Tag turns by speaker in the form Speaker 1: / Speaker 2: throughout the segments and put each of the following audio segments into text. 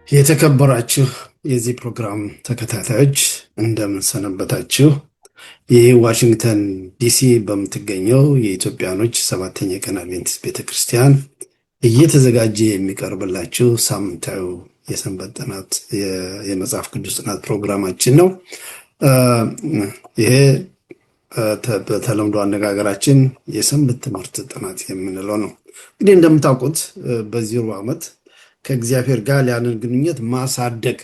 Speaker 1: የተከበራችሁ የዚህ ፕሮግራም ተከታታዮች እንደምን ሰነበታችሁ? ይህ ዋሽንግተን ዲሲ በምትገኘው የኢትዮጵያኖች ሰባተኛ ቀን አድቬንቲስት ቤተክርስቲያን እየተዘጋጀ የሚቀርብላችሁ ሳምንታዊ የሰንበት ጥናት የመጽሐፍ ቅዱስ ጥናት ፕሮግራማችን ነው። ይሄ በተለምዶ አነጋገራችን የሰንበት ትምህርት ጥናት የምንለው ነው። እንግዲህ እንደምታውቁት በዚህ ሩብ ዓመት ከእግዚአብሔር ጋር ያለን ግንኙነት ማሳደግ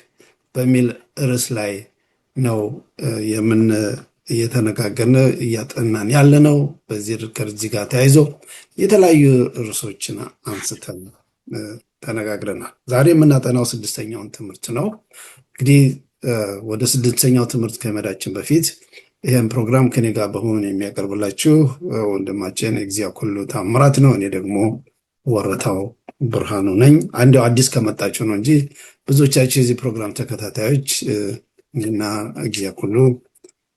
Speaker 1: በሚል ርዕስ ላይ ነው እየተነጋገርን እያጠናን ያለ ነው። ከዚህ ጋር ተያይዞ የተለያዩ ርዕሶችን አንስተን ተነጋግረናል። ዛሬ የምናጠናው ስድስተኛውን ትምህርት ነው። እንግዲህ ወደ ስድስተኛው ትምህርት ከመሄዳችን በፊት ይህን ፕሮግራም ከኔ ጋር በመሆን የሚያቀርብላችሁ ወንድማችን እግዚአብሔር ታምራት ነው። እኔ ደግሞ ወረታው ብርሃኑ ነኝ። አንዴው አዲስ ከመጣችሁ ነው እንጂ ብዙዎቻችሁ የዚህ ፕሮግራም ተከታታዮች እና እግዚአብሔር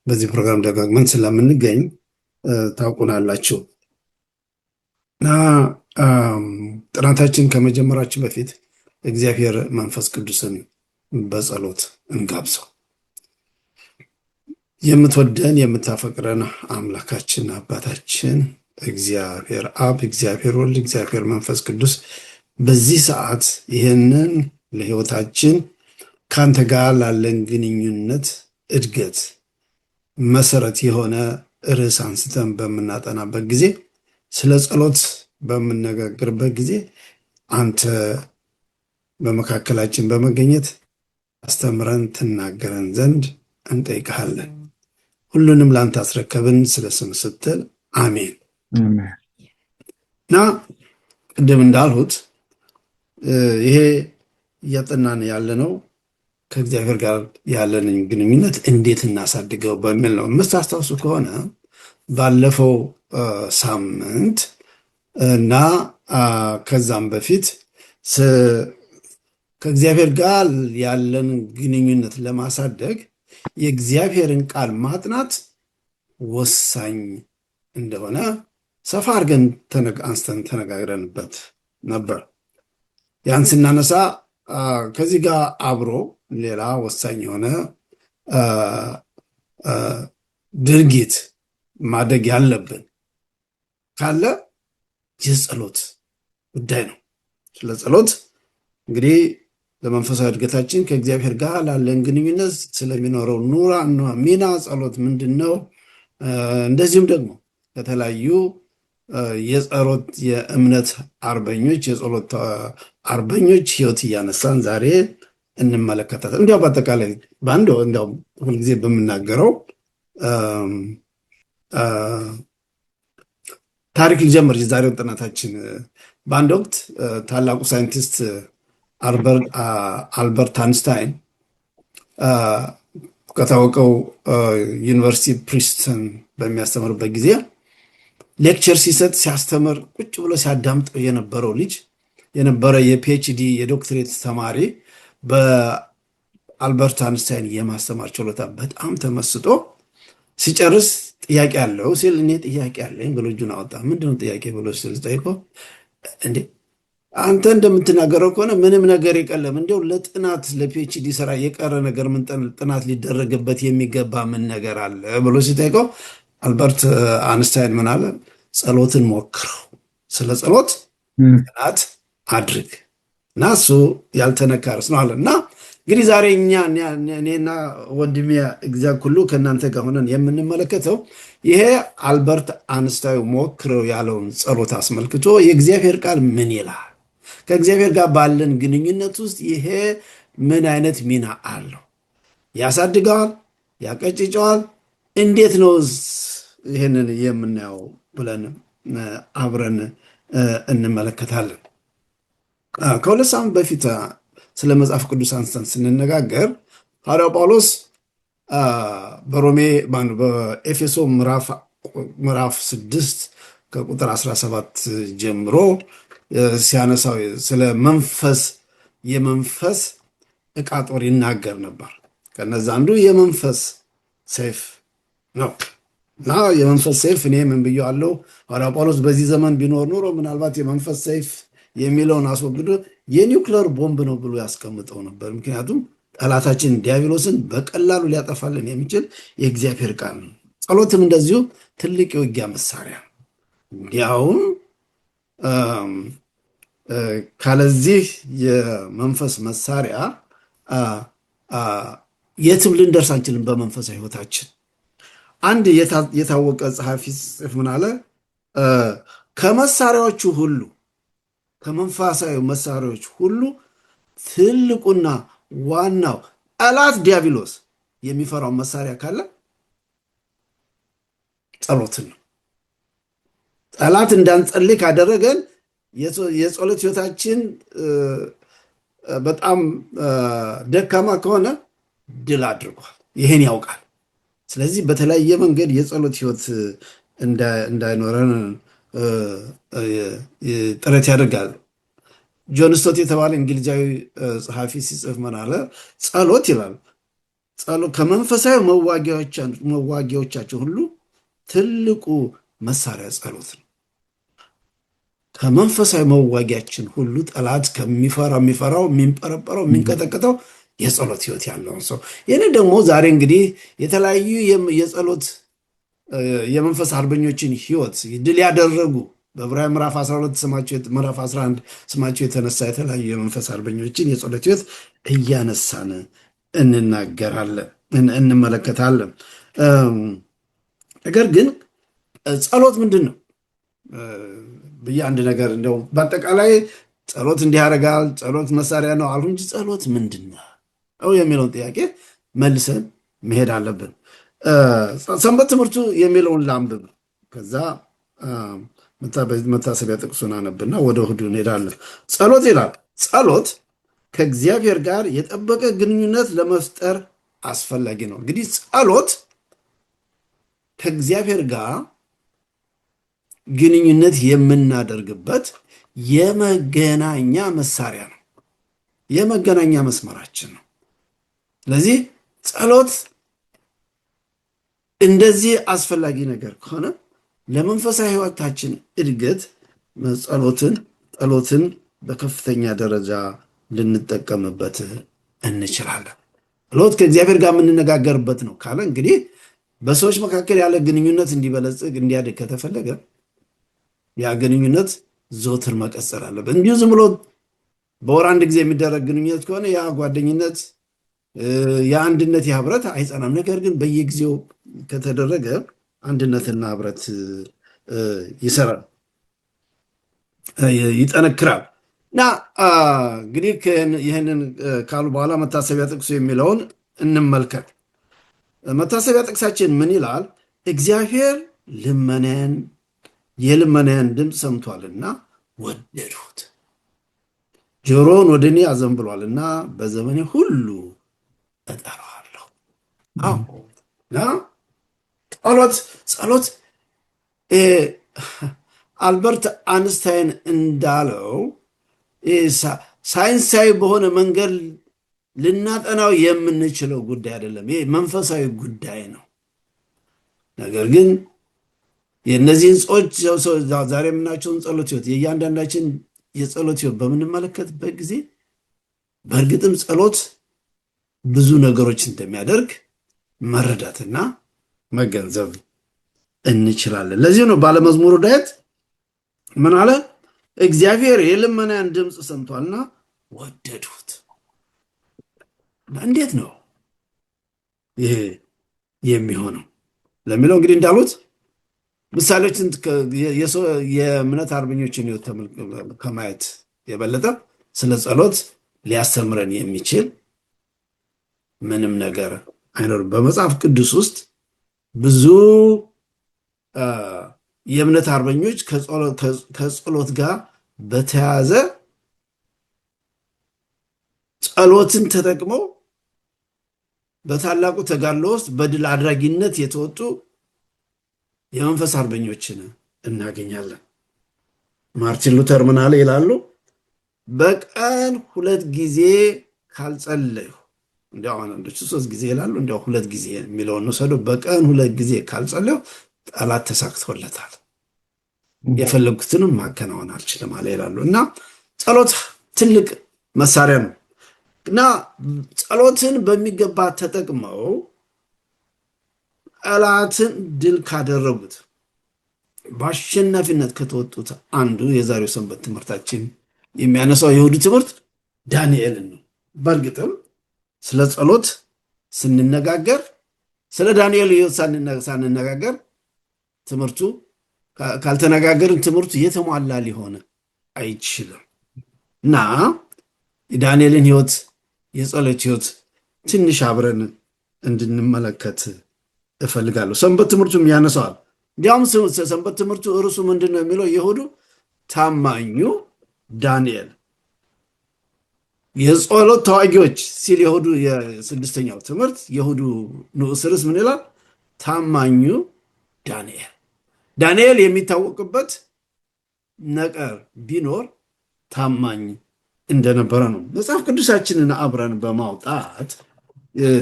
Speaker 1: በዚህ ፕሮግራም ደጋግመን ስለምንገኝ ታውቁናላችሁ። እና ጥናታችን ከመጀመራችን በፊት እግዚአብሔር መንፈስ ቅዱስን በጸሎት እንጋብዘው። የምትወደን የምታፈቅረን አምላካችን አባታችን እግዚአብሔር አብ፣ እግዚአብሔር ወልድ፣ እግዚአብሔር መንፈስ ቅዱስ በዚህ ሰዓት ይህንን ለሕይወታችን ካንተ ጋር ላለን ግንኙነት እድገት መሰረት የሆነ ርዕስ አንስተን በምናጠናበት ጊዜ፣ ስለ ጸሎት በምነጋገርበት ጊዜ አንተ በመካከላችን በመገኘት አስተምረን ትናገረን ዘንድ እንጠይቅሃለን። ሁሉንም ለአንተ አስረከብን ስለ ስም ስትል አሜን። እና ቅድም እንዳልሁት ይሄ እያጠናን ያለነው ከእግዚአብሔር ጋር ያለንን ግንኙነት እንዴት እናሳድገው በሚል ነው። የምታስታውሱ ከሆነ ባለፈው ሳምንት እና ከዛም በፊት ከእግዚአብሔር ጋር ያለን ግንኙነት ለማሳደግ የእግዚአብሔርን ቃል ማጥናት ወሳኝ እንደሆነ ሰፋ አድርገን አንስተን ተነጋግረንበት ነበር። ያን ስናነሳ ከዚህ ጋር አብሮ ሌላ ወሳኝ የሆነ ድርጊት ማድረግ ያለብን ካለ የጸሎት ጉዳይ ነው። ስለ ጸሎት እንግዲህ ለመንፈሳዊ እድገታችን ከእግዚአብሔር ጋር ላለን ግንኙነት ስለሚኖረው ኑራና ሚና ጸሎት ምንድን ነው? እንደዚሁም ደግሞ ከተለያዩ የጸሎት የእምነት አርበኞች የጸሎት አርበኞች ህይወት እያነሳን ዛሬ እንመለከታለን። እንዲያው በአጠቃላይ እንዲያው ሁልጊዜ በምናገረው ታሪክ ሊጀምር የዛሬውን ጥናታችን። በአንድ ወቅት ታላቁ ሳይንቲስት አልበርት አንስታይን ከታወቀው ዩኒቨርሲቲ ፕሪንስተን በሚያስተምርበት ጊዜ ሌክቸር ሲሰጥ ሲያስተምር ቁጭ ብሎ ሲያዳምጠው የነበረ የፒኤችዲ የዶክትሬት ተማሪ በአልበርት አንስታይን የማስተማር ችሎታ በጣም ተመስጦ ሲጨርስ ጥያቄ አለው ሲል እኔ ጥያቄ አለኝ ብሎ እጁን አወጣ። ምንድነው ጥያቄ ብሎ ሲል ጠይቆ፣ እንዴ አንተ እንደምትናገረው ከሆነ ምንም ነገር የቀለም እንዲያው ለጥናት ለፒኤችዲ ስራ የቀረ ነገር ምን ጥናት ሊደረግበት የሚገባ ምን ነገር አለ ብሎ ሲጠይቀው አልበርት አንስታይን ምን አለ? ጸሎትን ሞክረው፣ ስለ ጸሎት ጥናት አድርግ እና እሱ ያልተነካ ርዕስ ነው አለ። እና እንግዲህ ዛሬ እኔና ወንድሜ እግዚአብሔር ሁሉ ከእናንተ ጋር ሆነን የምንመለከተው ይሄ አልበርት አንስታይን ሞክረው ያለውን ጸሎት አስመልክቶ የእግዚአብሔር ቃል ምን ይላል፣ ከእግዚአብሔር ጋር ባለን ግንኙነት ውስጥ ይሄ ምን አይነት ሚና አለው፣ ያሳድገዋል፣ ያቀጭጨዋል፣ እንዴት ነው ይህንን የምናየው ብለን አብረን እንመለከታለን። ከሁለት ሳምንት በፊት ስለ መጽሐፍ ቅዱስ አንስተን ስንነጋገር ሐዋርያው ጳውሎስ በኤፌሶ ምዕራፍ 6 ከቁጥር 17 ጀምሮ ሲያነሳው ስለ የመንፈስ ዕቃ ጦር ይናገር ነበር። ከነዛ አንዱ የመንፈስ ሰይፍ ነው እና የመንፈስ ሰይፍ እኔ ምን ብየዋለሁ? ሐዋርያው ጳውሎስ በዚህ ዘመን ቢኖር ኖሮ ምናልባት የመንፈስ ሰይፍ የሚለውን አስወግዶ የኒውክለር ቦምብ ነው ብሎ ያስቀምጠው ነበር። ምክንያቱም ጠላታችን ዲያብሎስን በቀላሉ ሊያጠፋልን የሚችል የእግዚአብሔር ቃል ነው። ጸሎትም እንደዚሁ ትልቅ የውጊያ መሳሪያ ነው። እንዲያውም ካለዚህ የመንፈስ መሳሪያ የትም ልንደርስ አንችልም። በመንፈሳዊ ሕይወታችን አንድ የታወቀ ጸሐፊ ጽፍ ምን አለ? ከመሳሪያዎቹ ሁሉ ከመንፈሳዊ መሳሪያዎች ሁሉ ትልቁና ዋናው ጠላት ዲያብሎስ የሚፈራው መሳሪያ ካለ ጸሎትን ነው። ጠላት እንዳንጸልይ ካደረገን የጸሎት ሕይወታችን በጣም ደካማ ከሆነ ድል አድርጓል። ይህን ያውቃል። ስለዚህ በተለያየ መንገድ የጸሎት ሕይወት እንዳይኖረን ጥረት ያደርጋል። ጆን ስቶት የተባለ እንግሊዛዊ ጸሐፊ ሲጽፍ ምን አለ? ጸሎት ይላል ከመንፈሳዊ መዋጊያዎቻቸው ሁሉ ትልቁ መሳሪያ ጸሎት ነው። ከመንፈሳዊ መዋጊያችን ሁሉ ጠላት የሚፈራው የሚንጠረጠረው የሚንቀጠቀጠው የጸሎት ሕይወት ያለውን ሰው። ይህን ደግሞ ዛሬ እንግዲህ የተለያዩ የጸሎት የመንፈስ አርበኞችን ሕይወት ድል ያደረጉ በዕብራውያን ምዕራፍ 12 ምዕራፍ 11 ስማቸው የተነሳ የተለያዩ የመንፈስ አርበኞችን የጸሎት ሕይወት እያነሳን እንናገራለን፣ እንመለከታለን። ነገር ግን ጸሎት ምንድን ነው ብዬ አንድ ነገር እንደው በአጠቃላይ ጸሎት እንዲህ ያደርጋል፣ ጸሎት መሳሪያ ነው አሉ እንጂ ጸሎት ምንድን ነው የሚለውን ጥያቄ መልሰን መሄድ አለብን። ሰንበት ትምህርቱ የሚለውን ላንብብ፣ ከዛ መታሰቢያ ጥቅሱን አነብና ወደ እሑዱ እንሄዳለን። ጸሎት ይላል፣ ጸሎት ከእግዚአብሔር ጋር የጠበቀ ግንኙነት ለመፍጠር አስፈላጊ ነው። እንግዲህ ጸሎት ከእግዚአብሔር ጋር ግንኙነት የምናደርግበት የመገናኛ መሳሪያ ነው፣ የመገናኛ መስመራችን ነው። ስለዚህ ጸሎት እንደዚህ አስፈላጊ ነገር ከሆነ ለመንፈሳዊ ሕይወታችን እድገት ጸሎትን በከፍተኛ ደረጃ ልንጠቀምበት እንችላለን። ጸሎት ከእግዚአብሔር ጋር የምንነጋገርበት ነው ካለ እንግዲህ በሰዎች መካከል ያለ ግንኙነት እንዲበለጽግ እንዲያድግ ከተፈለገ ያ ግንኙነት ዘወትር መቀጠል አለበት። እንዲሁ ዝም ብሎ በወር አንድ ጊዜ የሚደረግ ግንኙነት ከሆነ ያ ጓደኝነት፣ የአንድነት፣ የህብረት አይጸናም። ነገር ግን በየጊዜው ከተደረገ አንድነትና ህብረት ይሰራል፣ ይጠነክራል። እና እንግዲህ ይህንን ካሉ በኋላ መታሰቢያ ጥቅሱ የሚለውን እንመልከት። መታሰቢያ ጥቅሳችን ምን ይላል? እግዚአብሔር የልመናን ድምፅ ሰምቷልና ወደድሁት፣ ጆሮውን ወደ እኔ አዘንብሏልና በዘመኔ ሁሉ እጠራዋለሁ። ጸሎት አልበርት አንስታይን እንዳለው ሳይንሳዊ በሆነ መንገድ ልናጠናው የምንችለው ጉዳይ አይደለም። ይህ መንፈሳዊ ጉዳይ ነው። ነገር ግን የእነዚህን ዛሬ የምናቸውን ጸሎት ሕይወት የእያንዳንዳችን የጸሎት ሕይወት በምንመለከትበት ጊዜ በእርግጥም ጸሎት ብዙ ነገሮች እንደሚያደርግ መረዳትና መገንዘብ እንችላለን። ለዚህ ነው ባለመዝሙሩ ዳዊት ምን አለ? እግዚአብሔር የልመናን ድምፅ ሰምቷልና ወደድሁት። እንዴት ነው ይሄ የሚሆነው ለሚለው እንግዲህ እንዳሉት ምሳሌዎችን የእምነት አርበኞችን ሕይወት ከማየት የበለጠ ስለ ጸሎት ሊያስተምረን የሚችል ምንም ነገር አይኖርም። በመጽሐፍ ቅዱስ ውስጥ ብዙ የእምነት አርበኞች ከጸሎት ጋር በተያያዘ ጸሎትን ተጠቅመው በታላቁ ተጋድሎ ውስጥ በድል አድራጊነት የተወጡ የመንፈስ አርበኞችን እናገኛለን። ማርቲን ሉተር ምን አለ ይላሉ? በቀን 2 ጊዜ ካልጸለዩ፣ እንዲያው አንዳንዶቹ 3 ጊዜ ይላሉ፣ እንዲያው 2 ጊዜ የሚለውን ወሰዱ። በቀን 2 ጊዜ ካልጸለዩ ጠላት ተሳክቶለታል፣ የፈለጉትንም ማከናወን አልችልም አለ ይላሉ። እና ጸሎት ትልቅ መሳሪያ ነው እና ጸሎትን በሚገባ ተጠቅመው ጠላትን ድል ካደረጉት በአሸናፊነት ከተወጡት አንዱ የዛሬው ሰንበት ትምህርታችን የሚያነሳው የእሁዱ ትምህርት ዳንኤልን ነው። በእርግጥም ስለ ጸሎት ስንነጋገር ስለ ዳንኤል ሕይወት ሳንነጋገር ትምህርቱ ካልተነጋገርን ትምህርቱ የተሟላ ሊሆን አይችልም እና የዳንኤልን ሕይወት የጸሎት ሕይወት ትንሽ አብረን እንድንመለከት እፈልጋለሁ። ሰንበት ትምህርቱም ያነሳዋል። እንዲያውም ሰንበት ትምህርቱ እርሱ ምንድን ነው የሚለው? የእሁዱ ታማኙ ዳንኤል የጸሎት ተዋጊዎች ሲል የእሁዱ የስድስተኛው ትምህርት የእሁዱ ንዑስ ርዕስ ምን ይላል? ታማኙ ዳንኤል። ዳንኤል የሚታወቅበት ነገር ቢኖር ታማኝ እንደነበረ ነው። መጽሐፍ ቅዱሳችንን አብረን በማውጣት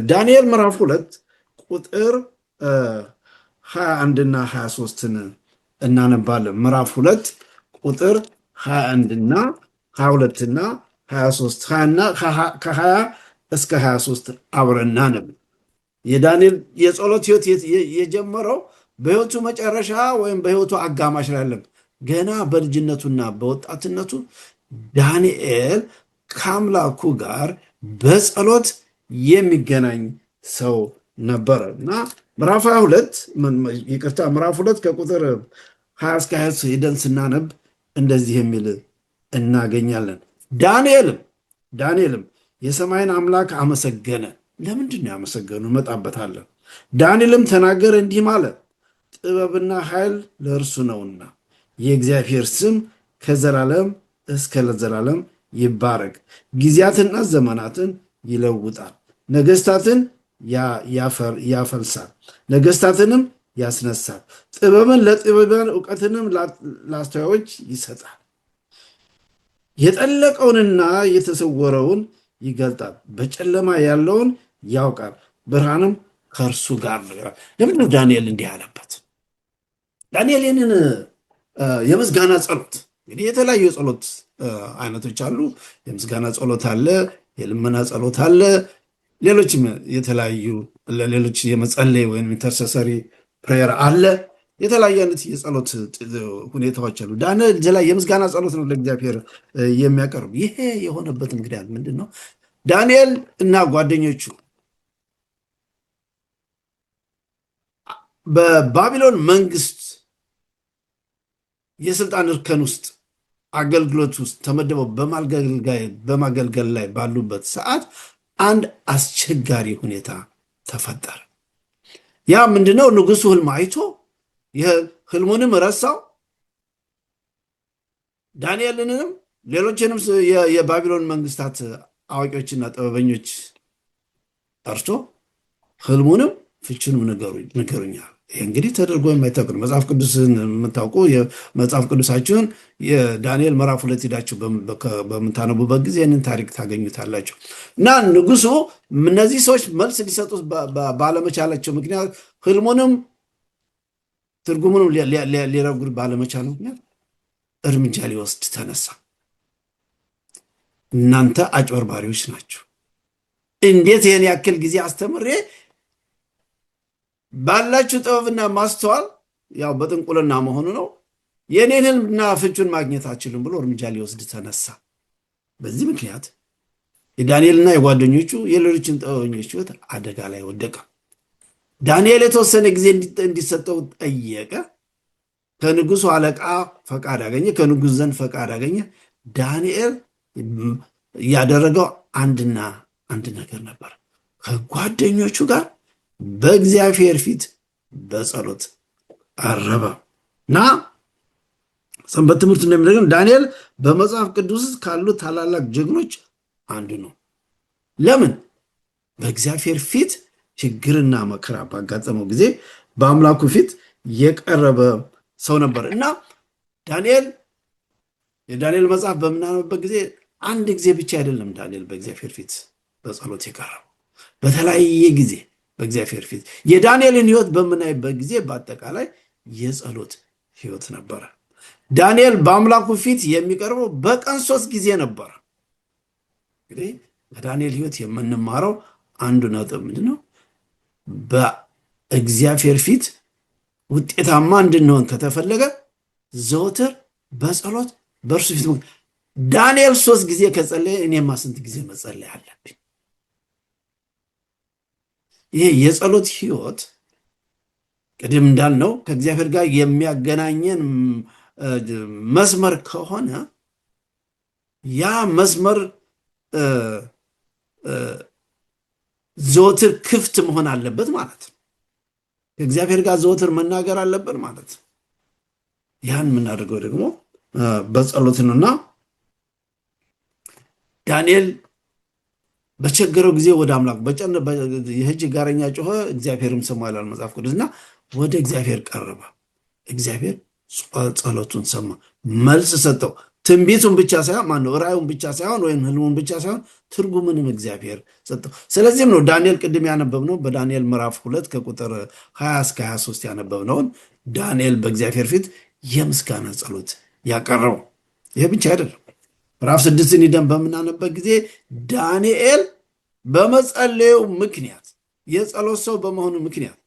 Speaker 1: ዳንኤል ምዕራፍ 2 ቁጥር 21 እና 23ን እናነባለን። ምዕራፍ 2 ቁጥር 21 እና 22 እና 23 ከ20 እስከ 23 አብረን እናነብ። የዳንኤል የጸሎት ሕይወት የጀመረው በሕይወቱ መጨረሻ ወይም በሕይወቱ አጋማሽ ላይ አይደለም። ገና በልጅነቱና በወጣትነቱ ዳንኤል ከአምላኩ ጋር በጸሎት የሚገናኝ ሰው ነበረ እና ምዕራፍ 2 ከቁጥር 20 እስከ 20 ሄደን ስናነብ እንደዚህ የሚል እናገኛለን። ዳንኤልም የሰማይን አምላክ አመሰገነ። ለምንድን ነው ያመሰገኑ? እንመጣበታለን። ዳንኤልም ተናገረ እንዲህም አለ፣ ጥበብና ኃይል ለእርሱ ነውና የእግዚአብሔር ስም ከዘላለም እስከ ለዘላለም ይባረክ። ጊዜያትና ዘመናትን ይለውጣል፣ ነገስታትን ያፈልሳል፣ ነገስታትንም ያስነሳል። ጥበብን ለጥበባን እውቀትንም ለአስተዋዮች ይሰጣል። የጠለቀውንና የተሰወረውን ይገልጣል፣ በጨለማ ያለውን ያውቃል፣ ብርሃንም ከእርሱ ጋር ነው። ለምንድን ነው ዳንኤል እንዲህ አለበት? ዳንኤል ይህንን የምስጋና ጸሎት እንግዲህ የተለያዩ የጸሎት አይነቶች አሉ። የምስጋና ጸሎት አለ፣ የልመና ጸሎት አለ፣ ሌሎችም የተለያዩ ለሌሎች የመጸለይ ወይም ኢንተርሰሰሪ ፕሬየር አለ። የተለያዩ አይነት የጸሎት ሁኔታዎች አሉ። ዳንኤል ላይ የምስጋና ጸሎት ነው ለእግዚአብሔር የሚያቀርብ። ይሄ የሆነበት ምክንያት ምንድን ነው? ዳንኤል እና ጓደኞቹ በባቢሎን መንግስት የስልጣን እርከን ውስጥ አገልግሎት ውስጥ ተመድበው በማገልገል ላይ ባሉበት ሰዓት አንድ አስቸጋሪ ሁኔታ ተፈጠረ። ያ ምንድነው? ንጉሱ ህልም አይቶ ህልሙንም ረሳው። ዳንኤልንም ሌሎችንም የባቢሎን መንግስታት አዋቂዎችና ጥበበኞች ጠርቶ ህልሙንም ፍቹንም ንገሩኛል። ይህ እንግዲህ ተደርጎ የማይታወቅ ነው። መጽሐፍ ቅዱስን የምታውቁ መጽሐፍ ቅዱሳችሁን የዳንኤል ምዕራፍ 2 ሄዳችሁ በምታነቡበት ጊዜ ይህንን ታሪክ ታገኙታላችሁ። እና ንጉሱ እነዚህ ሰዎች መልስ ሊሰጡት ባለመቻላቸው ምክንያት ህልሙንም ትርጉሙንም ሊረጉር ባለመቻሉ ምክንያት እርምጃ ሊወስድ ተነሳ። እናንተ አጭበርባሪዎች ናችሁ፣ እንዴት ይህን ያክል ጊዜ አስተምሬ ባላችሁ ጥበብና ማስተዋል ያው በጥንቁልና መሆኑ ነው የኔን ህልምና ፍቹን ማግኘት አችልም ብሎ እርምጃ ሊወስድ ተነሳ። በዚህ ምክንያት የዳንኤልና የጓደኞቹ የሌሎችን ጥበበኞች ህይወት አደጋ ላይ ወደቀ። ዳንኤል የተወሰነ ጊዜ እንዲሰጠው ጠየቀ። ከንጉሱ አለቃ ፈቃድ አገኘ፣ ከንጉስ ዘንድ ፈቃድ አገኘ። ዳንኤል ያደረገው አንድ ነገር ነበር። ከጓደኞቹ ጋር በእግዚአብሔር ፊት በጸሎት አረበ እና ሰንበት ትምህርት እንደሚነግረን ዳንኤል በመጽሐፍ ቅዱስ ውስጥ ካሉ ታላላቅ ጀግኖች አንዱ ነው። ለምን? በእግዚአብሔር ፊት ችግርና መከራ ባጋጠመው ጊዜ በአምላኩ ፊት የቀረበ ሰው ነበር እና የዳንኤል መጽሐፍ በምናነብበት ጊዜ አንድ ጊዜ ብቻ አይደለም ዳንኤል በእግዚአብሔር ፊት በጸሎት የቀረበው፣ በተለያየ ጊዜ በእግዚአብሔር ፊት የዳንኤልን ህይወት በምናይበት ጊዜ በአጠቃላይ የጸሎት ህይወት ነበረ። ዳንኤል በአምላኩ ፊት የሚቀርበው በቀን 3 ጊዜ ነበር። እንግዲህ ከዳንኤል ሕይወት የምንማረው አንዱ ነጥብ ምንድን ነው? በእግዚአብሔር ፊት ውጤታማ እንድንሆን ከተፈለገ ዘወትር በጸሎት በእርሱ ፊት ዳንኤል 3 ጊዜ ከጸለየ እኔማ ስንት ጊዜ መጸለይ አለብኝ? ይሄ የጸሎት ሕይወት ቅድም እንዳልነው ከእግዚአብሔር ጋር የሚያገናኘን መስመር ከሆነ ያ መስመር ዘወትር ክፍት መሆን አለበት ማለት ነው። ከእግዚአብሔር ጋር ዘወትር መናገር አለብን ማለት ነው። ያን የምናደርገው ደግሞ በጸሎት ነውና ዳንኤል በቸገረው ጊዜ ወደ አምላክ የእጅ ጋረኛ ጮኸ፣ እግዚአብሔርም ሰማ ይላል መጽሐፍ ቅዱስና ወደ እግዚአብሔር ቀረበ። እግዚአብሔር ጸሎቱን ሰማ፣ መልስ ሰጠው። ትንቢቱን ብቻ ሳይሆን ማነው ራእዩን ብቻ ሳይሆን ወይም ህልሙን ብቻ ሳይሆን ትርጉምንም እግዚአብሔር ሰጠው። ስለዚህም ነው ዳንኤል ቅድም ያነበብነው በዳንኤል ምዕራፍ 2 ከቁጥር 20 እስከ 23 ያነበብነውን ዳንኤል በእግዚአብሔር ፊት የምስጋና ጸሎት ያቀረበው። ይሄ ብቻ አይደለም። ምዕራፍ 6ን ሂደን በምናነበት ጊዜ ዳንኤል በመጸለዩ ምክንያት የጸሎት ሰው በመሆኑ ምክንያት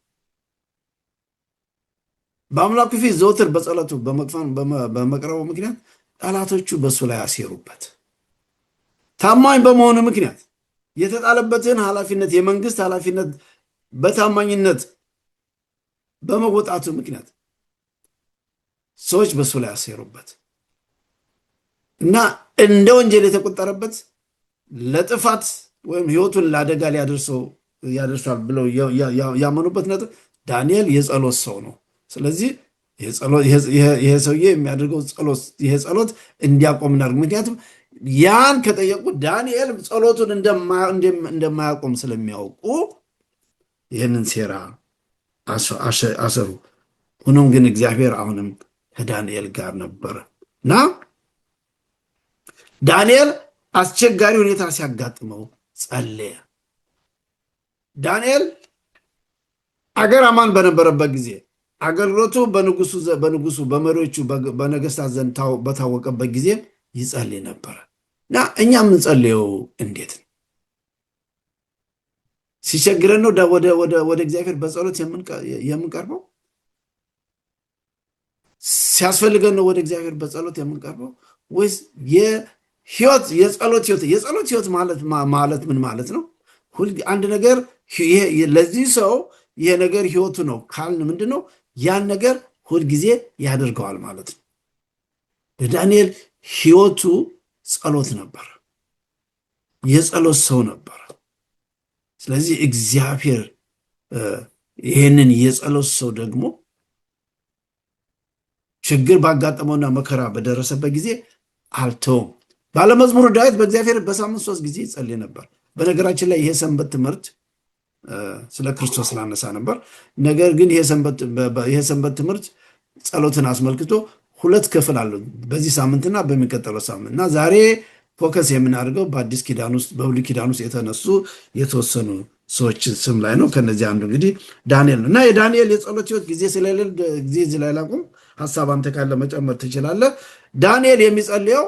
Speaker 1: በአምላኩ ፊት ዘወትር በጸሎቱ በመቅረቡ ምክንያት ጠላቶቹ በእሱ ላይ አሴሩበት። ታማኝ በመሆኑ ምክንያት የተጣለበትን ኃላፊነት የመንግስት ኃላፊነት በታማኝነት በመወጣቱ ምክንያት ሰዎች በእሱ ላይ አሴሩበት እና እንደ ወንጀል የተቆጠረበት ለጥፋት ወይም ህይወቱን ለአደጋ ያደርሳል ብለው ያመኑበት ነጥብ ዳንኤል የጸሎት ሰው ነው። ስለዚህ ይሄ ሰውዬ የሚያደርገው ይሄ ጸሎት እንዲያቆም እናድርግ። ምክንያቱም ያን ከጠየቁ ዳንኤል ጸሎቱን እንደማያቆም ስለሚያውቁ ይህንን ሴራ አሰሩ። ሆኖም ግን እግዚአብሔር አሁንም ከዳንኤል ጋር ነበረ እና ዳንኤል አስቸጋሪ ሁኔታ ሲያጋጥመው ጸለየ። ዳንኤል አገር አማን በነበረበት ጊዜ አገልግሎቱ በንጉሱ በመሪዎቹ በነገስታት ዘንድ በታወቀበት ጊዜ ይጸልይ ነበረ እና እኛ የምንጸልየው እንዴት ሲቸግረን ነው ወደ እግዚአብሔር በጸሎት የምንቀርበው? ሲያስፈልገን ነው ወደ እግዚአብሔር በጸሎት የምንቀርበው? ወይስ የጸሎት ህይወት ማለት ምን ማለት ነው? አንድ ነገር ለዚህ ሰው ይሄ ነገር ህይወቱ ነው ካልን ምንድን ነው? ያን ነገር ሁልጊዜ ያደርገዋል ማለት ነው። ለዳንኤል ህይወቱ ጸሎት ነበር፣ የጸሎት ሰው ነበር። ስለዚህ እግዚአብሔር ይህንን የጸሎት ሰው ደግሞ ችግር ባጋጠመውና መከራ በደረሰበት ጊዜ አልተውም። ባለመዝሙሩ ዳዊት በእግዚአብሔር በሳምንት 3 ጊዜ ይጸልይ ነበር። በነገራችን ላይ ይሄ ሰንበት ትምህርት ስለ ክርስቶስ ላነሳ ነበር። ነገር ግን ይሄ ሰንበት ትምህርት ጸሎትን አስመልክቶ 2 ክፍል አለው፣ በዚህ ሳምንትና በሚቀጥለው ሳምንት እና ዛሬ ፎከስ የምናደርገው በአዲስ ኪዳን ውስጥ በብሉይ ኪዳን ውስጥ የተነሱ የተወሰኑ ሰዎች ስም ላይ ነው። ከነዚህ አንዱ እንግዲህ ዳንኤል ነው እና የዳንኤል የጸሎት ህይወት ጊዜ ስለሌለ ጊዜ እዚህ ላይ ላቁም። ሀሳብ አንተ ካለ መጨመር ትችላለህ። ዳንኤል የሚጸልየው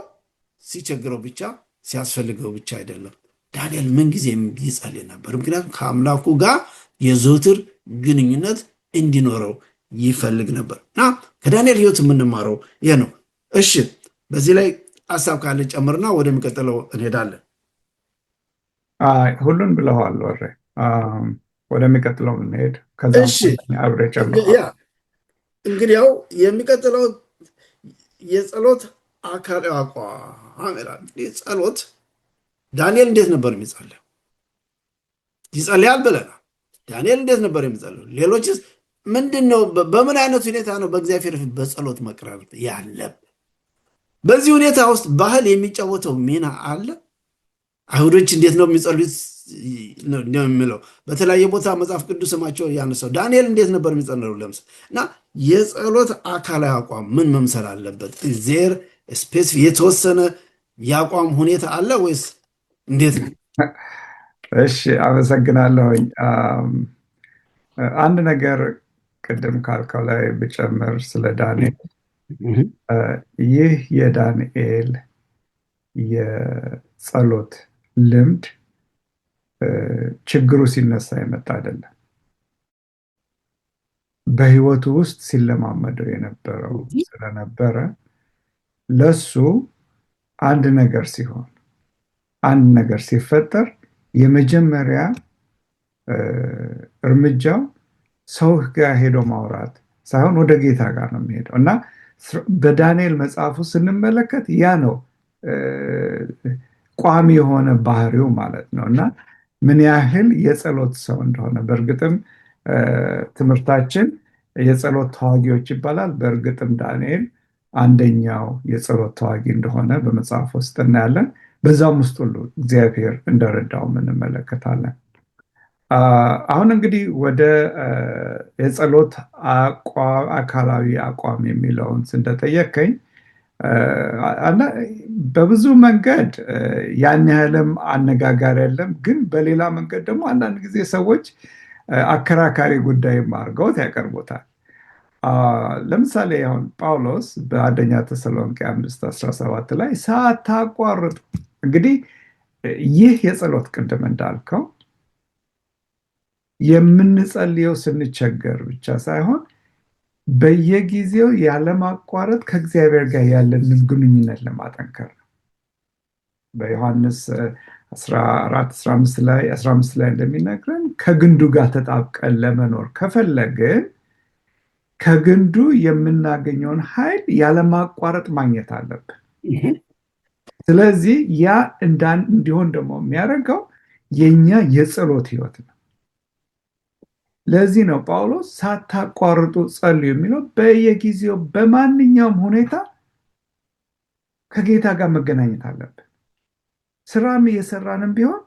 Speaker 1: ሲቸግረው ብቻ ሲያስፈልገው ብቻ አይደለም። ዳንኤል ምን ጊዜ ይጸልይ ነበር? ምክንያቱም ከአምላኩ ጋር የዘውትር ግንኙነት እንዲኖረው ይፈልግ ነበር እና ከዳንኤል ህይወት የምንማረው ይሄ ነው። እሺ፣ በዚህ ላይ ሀሳብ ካለ ጨምርና ወደሚቀጥለው እንሄዳለን።
Speaker 2: ሁሉን ብለዋል። ወደሚቀጥለው እንሄድ። ከዛ አብሬ ጨምር።
Speaker 1: እንግዲህ ያው የሚቀጥለው የጸሎት አካል አቋም ይላል። ጸሎት ዳንኤል እንዴት ነበር የሚጸልየው? ይጸልያል ብለናል። ዳንኤል እንዴት ነበር የሚጸልየው? ሌሎችስ ምንድን ነው? በምን አይነት ሁኔታ ነው በእግዚአብሔር ፊት በጸሎት መቅረብ ያለብን? በዚህ ሁኔታ ውስጥ ባህል የሚጫወተው ሚና አለ። አይሁዶች እንዴት ነው የሚጸልዩት ነው የሚለው በተለያየ ቦታ መጽሐፍ ቅዱስ ስማቸው ያነሳው። ዳንኤል እንዴት ነበር የሚጸልየው? ለምሳሌ እና የጸሎት አካላዊ አቋም ምን መምሰል አለበት? ዜር ስፔሲፊክ የተወሰነ የአቋም ሁኔታ አለ ወይስ እንዴት ነው?
Speaker 2: እሺ፣ አመሰግናለሁኝ። አንድ ነገር ቅድም ካልከው ላይ ብጨምር ስለ ዳንኤል ይህ የዳንኤል የጸሎት ልምድ ችግሩ ሲነሳ የመጣ አይደለም። በህይወቱ ውስጥ ሲለማመደው የነበረው ስለነበረ ለሱ አንድ ነገር ሲሆን፣ አንድ ነገር ሲፈጠር የመጀመሪያ እርምጃው ሰው ጋር ሄዶ ማውራት ሳይሆን ወደ ጌታ ጋር ነው የሚሄደው እና በዳንኤል መጽሐፉ ስንመለከት ያ ነው ቋሚ የሆነ ባህሪው ማለት ነው እና ምን ያህል የጸሎት ሰው እንደሆነ በእርግጥም ትምህርታችን የጸሎት ተዋጊዎች ይባላል። በእርግጥም ዳንኤል አንደኛው የጸሎት ተዋጊ እንደሆነ በመጽሐፍ ውስጥ እናያለን። በዛም ውስጥ ሁሉ እግዚአብሔር እንደረዳውም እንመለከታለን። አሁን እንግዲህ ወደ የጸሎት አካላዊ አቋም የሚለውን እንደጠየከኝ በብዙ መንገድ ያን ያህልም አነጋጋሪ የለም። ግን በሌላ መንገድ ደግሞ አንዳንድ ጊዜ ሰዎች አከራካሪ ጉዳይም አድርገውት ያቀርቡታል። ለምሳሌ አሁን ጳውሎስ በአንደኛ ተሰሎንቄ 5:17 ላይ ሳታቋርጡ እንግዲህ ይህ የጸሎት ቅድም እንዳልከው የምንጸልየው ስንቸገር ብቻ ሳይሆን በየጊዜው ያለማቋረጥ ከእግዚአብሔር ጋር ያለንን ግንኙነት ለማጠንከር ነው። በዮሐንስ 14:15 ላይ እንደሚነግረን ከግንዱ ጋር ተጣብቀን ለመኖር ከፈለግን ከግንዱ የምናገኘውን ኃይል ያለማቋረጥ ማግኘት አለብን። ስለዚህ ያ እንዲሆን ደግሞ የሚያደርገው የኛ የጸሎት ህይወት ነው። ለዚህ ነው ጳውሎስ ሳታቋርጡ ጸልዩ የሚለው። በየጊዜው በማንኛውም ሁኔታ ከጌታ ጋር መገናኘት አለብን። ስራም እየሰራንም ቢሆን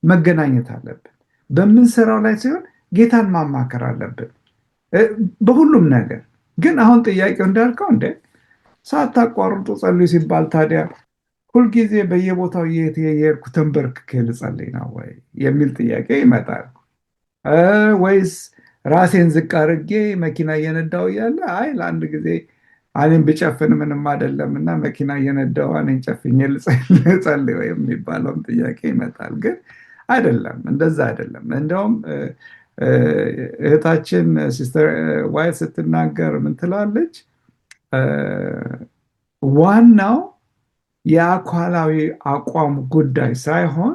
Speaker 2: መገናኘት አለብን። በምንሰራው ላይ ሲሆን ጌታን ማማከር አለብን በሁሉም ነገር። ግን አሁን ጥያቄው እንዳልከው ሳታቋርጡ ጸልዩ ሲባል ታዲያ ሁልጊዜ በየቦታው የሄድኩ ተንበርክኬ ልጸልይ ነው ወይ የሚል ጥያቄ ይመጣል። ወይስ ራሴን ዝቅ አድርጌ መኪና እየነዳው እያለ አይ ለአንድ ጊዜ አይኔን ብጨፍን ምንም አይደለም እና መኪና እየነዳው አይኔን ጨፍኜ ልጸልይ ወይ የሚባለውም ጥያቄ ይመጣል። ግን አይደለም፣ እንደዛ አይደለም። እንደውም እህታችን ሲስተር ዋይት ስትናገር ምን ትላለች? ዋናው የአካላዊ አቋም ጉዳይ ሳይሆን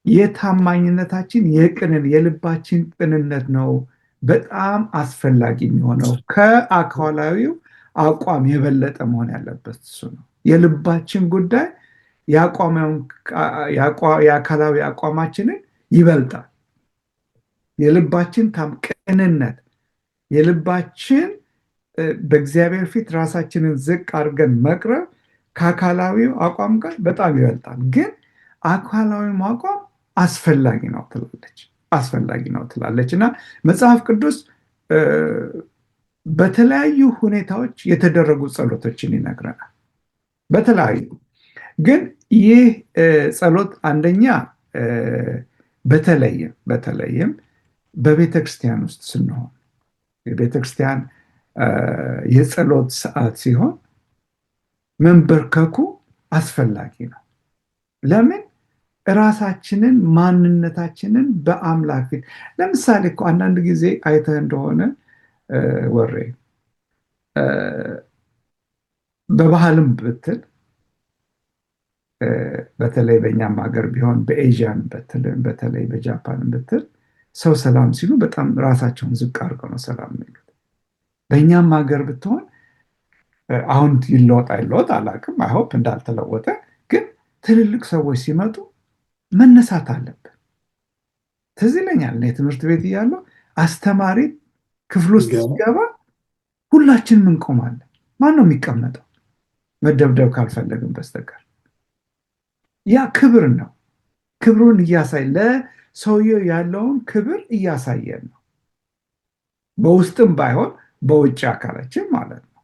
Speaker 2: የታማኝነታችን የልባችን ቅንነት ነው በጣም አስፈላጊ የሚሆነው። ከአካላዊው አቋም የበለጠ መሆን ያለበት እሱ ነው። የልባችን ጉዳይ የአካላዊ አቋማችንን ይበልጣል። የልባችን ቅንነት፣ የልባችን በእግዚአብሔር ፊት ራሳችንን ዝቅ አድርገን መቅረብ ከአካላዊው አቋም ጋር በጣም ይበልጣል። ግን አካላዊ አቋም አስፈላጊ ነው ትላለች እና መጽሐፍ ቅዱስ በተለያዩ ሁኔታዎች የተደረጉ ጸሎቶችን ይነግረናል። በተለያዩ ግን ይህ ጸሎት አንደኛ በተለይም በቤተክርስቲያን ውስጥ ስንሆን የቤተክርስቲያን የጸሎት ሰዓት ሲሆን መንበርከኩ አስፈላጊ ነው። ለምን? ራሳችንን ማንነታችንን በአምላክ ፊት ለምሳሌ እኮ አንዳንድ ጊዜ አይተህ እንደሆነ ወሬ በባህልም ብትል በተለይ በእኛም ሀገር ቢሆን በኤዥያን በተለይ በጃፓንም ብትል ሰው ሰላም ሲሉ በጣም ራሳቸውን ዝቅ አድርገው ነው ሰላም የሚሉት። በእኛም ሀገር ብትሆን አሁን ይለወጥ አይለወጥ አላውቅም፣ አይሆፕ እንዳልተለወጠ፣ ግን ትልልቅ ሰዎች ሲመጡ መነሳት አለብን። ትዝ ይለኛል እኔ ትምህርት ቤት እያለሁ አስተማሪ ክፍል ውስጥ ሲገባ ሁላችንም እንቆማለን። ማን ነው የሚቀመጠው? መደብደብ ካልፈለግን በስተቀር። ያ ክብር ነው። ክብሩን እያሳይ ለሰውየው ያለውን ክብር እያሳየን ነው። በውስጥም ባይሆን በውጭ አካላችን ማለት ነው።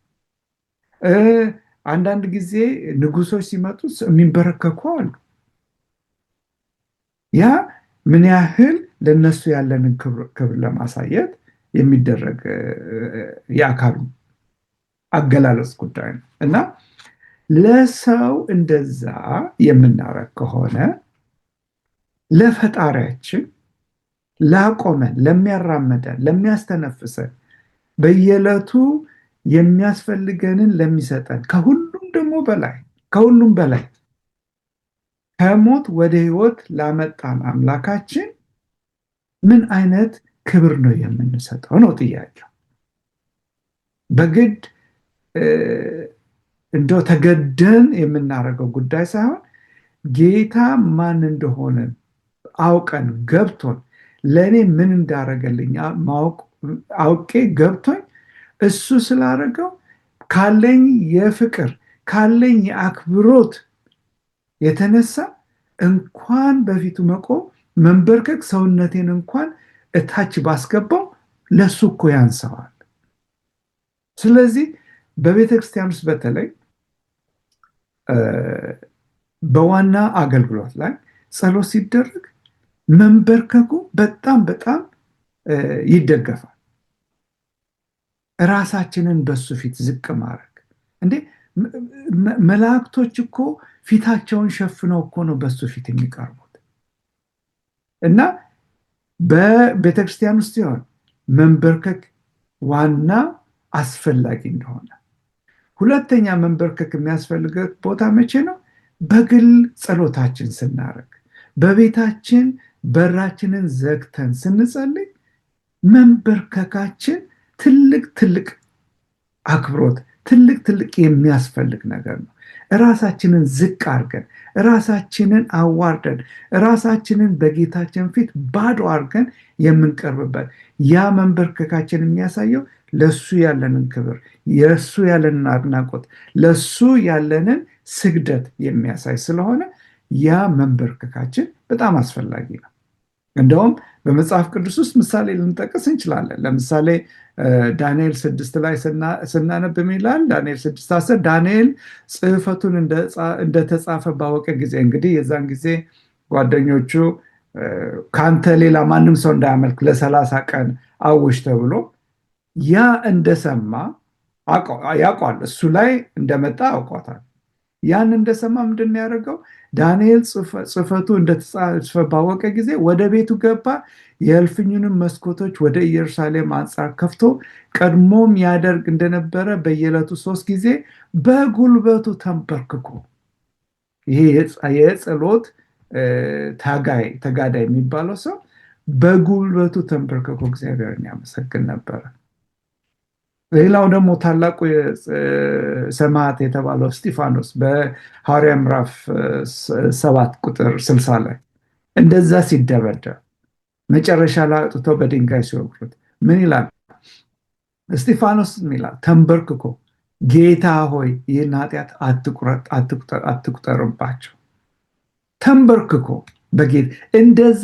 Speaker 2: አንዳንድ ጊዜ ንጉሶች ሲመጡ የሚንበረከኩ አሉ። ያ ምን ያህል ለነሱ ያለንን ክብር ለማሳየት የሚደረግ የአካሉ አገላለጽ ጉዳይ ነው እና ለሰው እንደዛ የምናረግ ከሆነ ለፈጣሪያችን ላቆመን፣ ለሚያራመደን፣ ለሚያስተነፍሰን በየዕለቱ የሚያስፈልገንን ለሚሰጠን ከሁሉም በላይ ከሞት ወደ ሕይወት ላመጣን አምላካችን ምን አይነት ክብር ነው የምንሰጠው ነው ጥያቄው። በግድ እንደው ተገደን የምናደርገው ጉዳይ ሳይሆን ጌታ ማን እንደሆነ አውቀን ገብቶን ለእኔ ምን እንዳደረገልኝ አውቄ ገብቶኝ እሱ ስላደረገው ካለኝ የፍቅር ካለኝ የአክብሮት የተነሳ እንኳን በፊቱ መቆም መንበርከክ ሰውነቴን እንኳን እታች ባስገባው ለሱ እኮ ያንሰዋል። ስለዚህ በቤተ ክርስቲያን ውስጥ በተለይ በዋና አገልግሎት ላይ ጸሎት ሲደረግ መንበርከኩ በጣም በጣም ይደገፋል። ራሳችንን በሱ ፊት ዝቅ ማድረግ እንዴ! መላእክቶች እኮ ፊታቸውን ሸፍነው እኮ ነው በሱ ፊት የሚቀርቡት። እና በቤተክርስቲያን ውስጥ ሲሆን መንበርከክ ዋና አስፈላጊ እንደሆነ፣ ሁለተኛ መንበርከክ የሚያስፈልገት ቦታ መቼ ነው? በግል ጸሎታችን ስናደርግ፣ በቤታችን በራችንን ዘግተን ስንጸልይ መንበርከካችን ትልቅ ትልቅ አክብሮት፣ ትልቅ ትልቅ የሚያስፈልግ ነገር ነው። ራሳችንን ዝቅ አድርገን፣ ራሳችንን አዋርደን፣ ራሳችንን በጌታችን ፊት ባዶ አድርገን የምንቀርብበት ያ መንበርከካችን የሚያሳየው ለሱ ያለንን ክብር፣ የሱ ያለንን አድናቆት፣ ለሱ ያለንን ስግደት የሚያሳይ ስለሆነ ያ መንበርከካችን በጣም አስፈላጊ ነው። እንደውም በመጽሐፍ ቅዱስ ውስጥ ምሳሌ ልንጠቅስ እንችላለን። ለምሳሌ ዳንኤል 6 ላይ ስናነብ ይላል፣ ዳንኤል 6:10 ዳንኤል ጽሕፈቱን እንደተጻፈ ባወቀ ጊዜ፣ እንግዲህ የዛን ጊዜ ጓደኞቹ ከአንተ ሌላ ማንም ሰው እንዳያመልክ ለ30 ቀን አውጅ ተብሎ ያ እንደሰማ ያውቋል። እሱ ላይ እንደመጣ ያውቋታል። ያን እንደሰማ ምንድን ያደርገው? ዳንኤል ጽሕፈቱ እንደተጻፈ ባወቀ ጊዜ ወደ ቤቱ ገባ። የእልፍኙንም መስኮቶች ወደ ኢየሩሳሌም አንጻር ከፍቶ ቀድሞም ያደርግ እንደነበረ በየዕለቱ 3 ጊዜ በጉልበቱ ተንበርክኮ፣ ይሄ የጸሎት ተጋዳይ የሚባለው ሰው በጉልበቱ ተንበርክኮ እግዚአብሔርን ያመሰግን ነበረ። ሌላው ደግሞ ታላቁ ሰማዕት የተባለው እስጢፋኖስ በሐዋርያ ምዕራፍ 7 ቁጥር 60 ላይ እንደዛ ሲደበደብ መጨረሻ ላይ አውጥተው በድንጋይ ሲወግሩት ምን ይላል? እስጢፋኖስ ይላል ተንበርክኮ ጌታ ሆይ ይህን ኃጢአት አትቁጠርባቸው። ተንበርክኮ በጌታ እንደዛ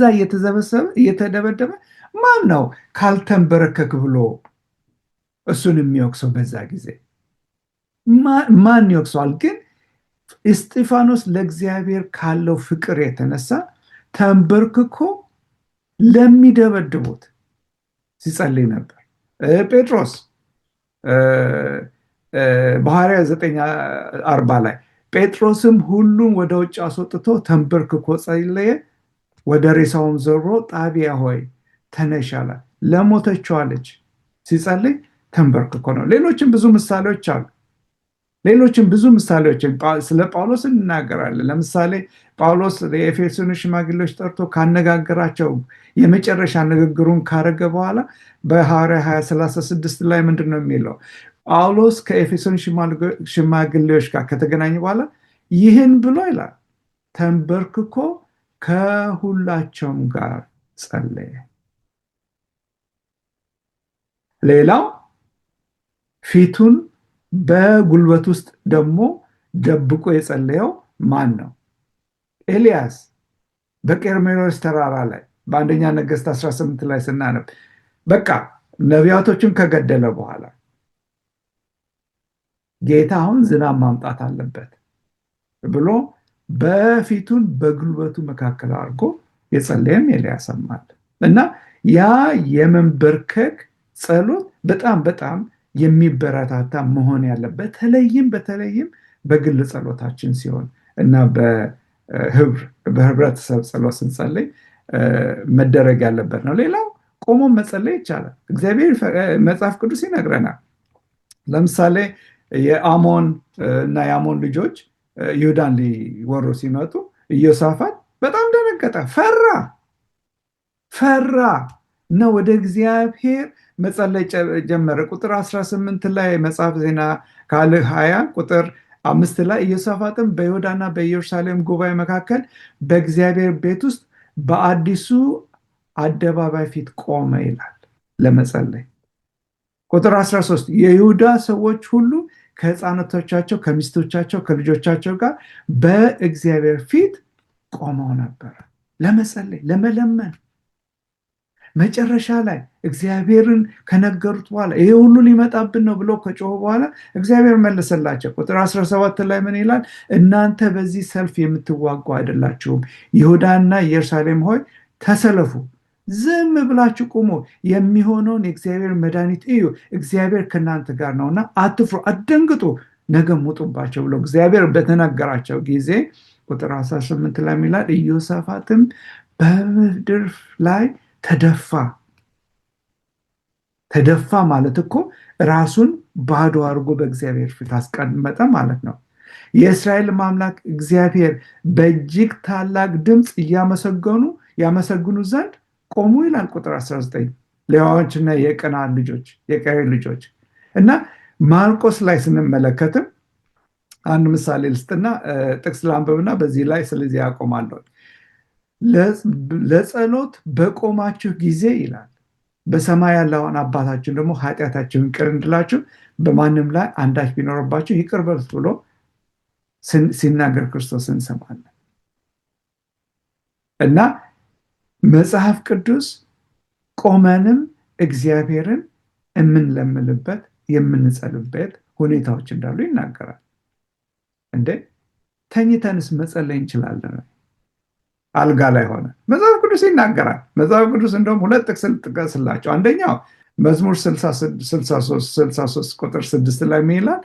Speaker 2: እየተደበደበ ማን ነው ካልተንበረከክ ብሎ እሱን የሚወቅሰው? በዛ ጊዜ ማን ይወቅሰዋል? ግን እስጢፋኖስ ለእግዚአብሔር ካለው ፍቅር የተነሳ ተንበርክኮ ለሚደበድቡት ሲጸልይ ነበር። ጴጥሮስ በሐዋርያት 9:40 ላይ ጴጥሮስም ሁሉም ወደ ውጭ አስወጥቶ ተንበርክኮ ጸለየ፣ ወደ ሬሳውም ዞሮ ጣቢያ ሆይ ተነሽ አላት። ለሞተችዋ ልጅ ሲጸልይ ተንበርክኮ ነው። ሌሎችም ብዙ ምሳሌዎች አሉ። ስለ ጳውሎስ እንናገራለን። ለምሳሌ ጳውሎስ የኤፌሶን ሽማግሌዎች ጠርቶ ካነጋገራቸው የመጨረሻ ንግግሩን ካረገ በኋላ በሐዋርያ 20:36 ላይ ምንድን ነው የሚለው? ጳውሎስ ከኤፌሶን ሽማግሌዎች ጋር ከተገናኘ በኋላ ይህን ብሎ ይላል ተንበርክኮ ከሁላቸውም ጋር ጸለየ። ሌላው ፊቱን በጉልበት ውስጥ ደግሞ ደብቆ የጸለየው ማን ነው? ኤልያስ በቀርሜሎስ ተራራ ላይ በአንደኛ ነገሥት 18 ላይ ስናነብ በቃ ነቢያቶችን ከገደለ በኋላ ጌታ አሁን ዝናብ ማምጣት አለበት ብሎ በፊቱን በጉልበቱ መካከል አድርጎ የጸለየም ኤልያስ አለ እና ያ የመንበርከክ ጸሎት በጣም በጣም የሚበረታታ መሆን ያለ በተለይም በግል ጸሎታችን ሲሆን እና በህብረተሰብ ጸሎት ስንጸልይ መደረግ ያለበት ነው። ሌላው ቆሞ መጸለይ ይቻላል። እግዚአብሔር መጽሐፍ ቅዱስ ይነግረናል። ለምሳሌ የአሞን እና የአሞን ልጆች ይሁዳን ሊወሩ ሲመጡ ኢዮሳፋጥ በጣም ደነገጠ፣ ፈራ እና ወደ እግዚአብሔር መጸለይ ጀመረ። ቁጥር 18 ላይ መጽሐፍ ዜና ካልዕ 20 ቁጥር 5 ላይ ኢዮሳፋጥም በይሁዳና በኢየሩሳሌም ጉባኤ መካከል በእግዚአብሔር ቤት ውስጥ በአዲሱ አደባባይ ፊት ቆመ ይላል ለመጸለይ። ቁጥር 13 የይሁዳ ሰዎች ሁሉ ከህፃናቶቻቸው፣ ከሚስቶቻቸው፣ ከልጆቻቸው ጋር በእግዚአብሔር ፊት ቆመው ነበር ለመጸለይ፣ ለመለመን። መጨረሻ ላይ እግዚአብሔርን ከነገሩት በኋላ ይሄ ሁሉ ሊመጣብን ነው ብለው ከጮሁ በኋላ እግዚአብሔር መለሰላቸው። ቁጥር 17 ላይ ምን ይላል? እናንተ በዚህ ሰልፍ የምትዋጉ አይደላችሁም። ይሁዳና ኢየሩሳሌም ሆይ ተሰለፉ፣ ዝም ብላችሁ ቁሙ፣ የሚሆነውን የእግዚአብሔር መድኃኒት እዩ፣ እግዚአብሔር ከእናንተ ጋር ነውና አትፍሩ፣ አትደንግጡ፣ ነገም ውጡባቸው ብሎ እግዚአብሔር በተናገራቸው ጊዜ ቁጥር 18 ላይ ይላል ኢዮሳፋጥም በምድር ላይ ተደፋ ማለት እኮ ራሱን ባዶ አድርጎ በእግዚአብሔር ፊት አስቀመጠ ማለት ነው። የእስራኤል አምላክ እግዚአብሔር በእጅግ ታላቅ ድምፅ ያመሰግኑ ዘንድ ቆሙ ይላል ቁጥር 19 ሌዋውያንና የቀናን ልጆች የቀሬ ልጆች። እና ማርቆስ ላይ ስንመለከትም አንድ ምሳሌ ልስጥና ጥቅስ ላንብብና በዚህ ላይ ስለዚህ ያቆማለሁ። ለጸሎት በቆማችሁ ጊዜ ይላል በሰማይ ያለውን አባታችሁን ደግሞ ኃጢአታችሁን ይቅር እንድላችሁ በማንም ላይ አንዳች ቢኖርባችሁ ይቅር በሉት ብሎ ሲናገር ክርስቶስ እንሰማለን። እና መጽሐፍ ቅዱስ ቆመንም እግዚአብሔርን የምንለምንበት የምንጸልበት ሁኔታዎች እንዳሉ ይናገራል። እንዴ ተኝተንስ መጸለይ እንችላለን? አልጋ ላይ ሆነ መጽሐፍ ቅዱስ ይናገራል። መጽሐፍ ቅዱስ እንደውም ሁለት ጥቅስ ልጥቀስላቸው። አንደኛው መዝሙር 63 ቁጥር 6 ላይ ምን ይላል?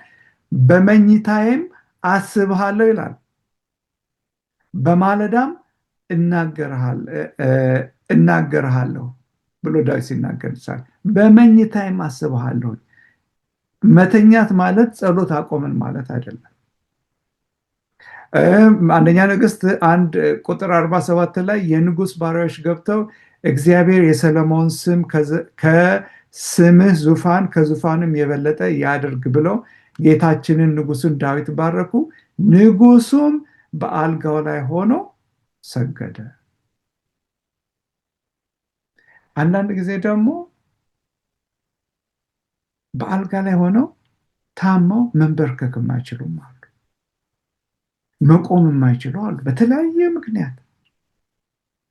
Speaker 2: በመኝታዬም አስብሃለሁ ይላል፣ በማለዳም እናገርሃለሁ ብሎ ዳዊት ሲናገር ይችላል። በመኝታዬም አስብሃለሁ። መተኛት ማለት ጸሎት አቆምን ማለት አይደለም። አንደኛ ነገሥት 1 ቁጥር 47 ላይ የንጉሥ ባሪያዎች ገብተው እግዚአብሔር የሰሎሞን ስም ከስምህ ዙፋን ከዙፋንም የበለጠ ያድርግ ብለው ጌታችንን ንጉሱን ዳዊት ባረኩ። ንጉሱም በአልጋው ላይ ሆኖ ሰገደ። አንዳንድ ጊዜ ደግሞ በአልጋ ላይ ሆነው ታመው መንበርከክ የማይችሉም አሉ፣ መቆም የማይችሉ አሉ። በተለያየ ምክንያት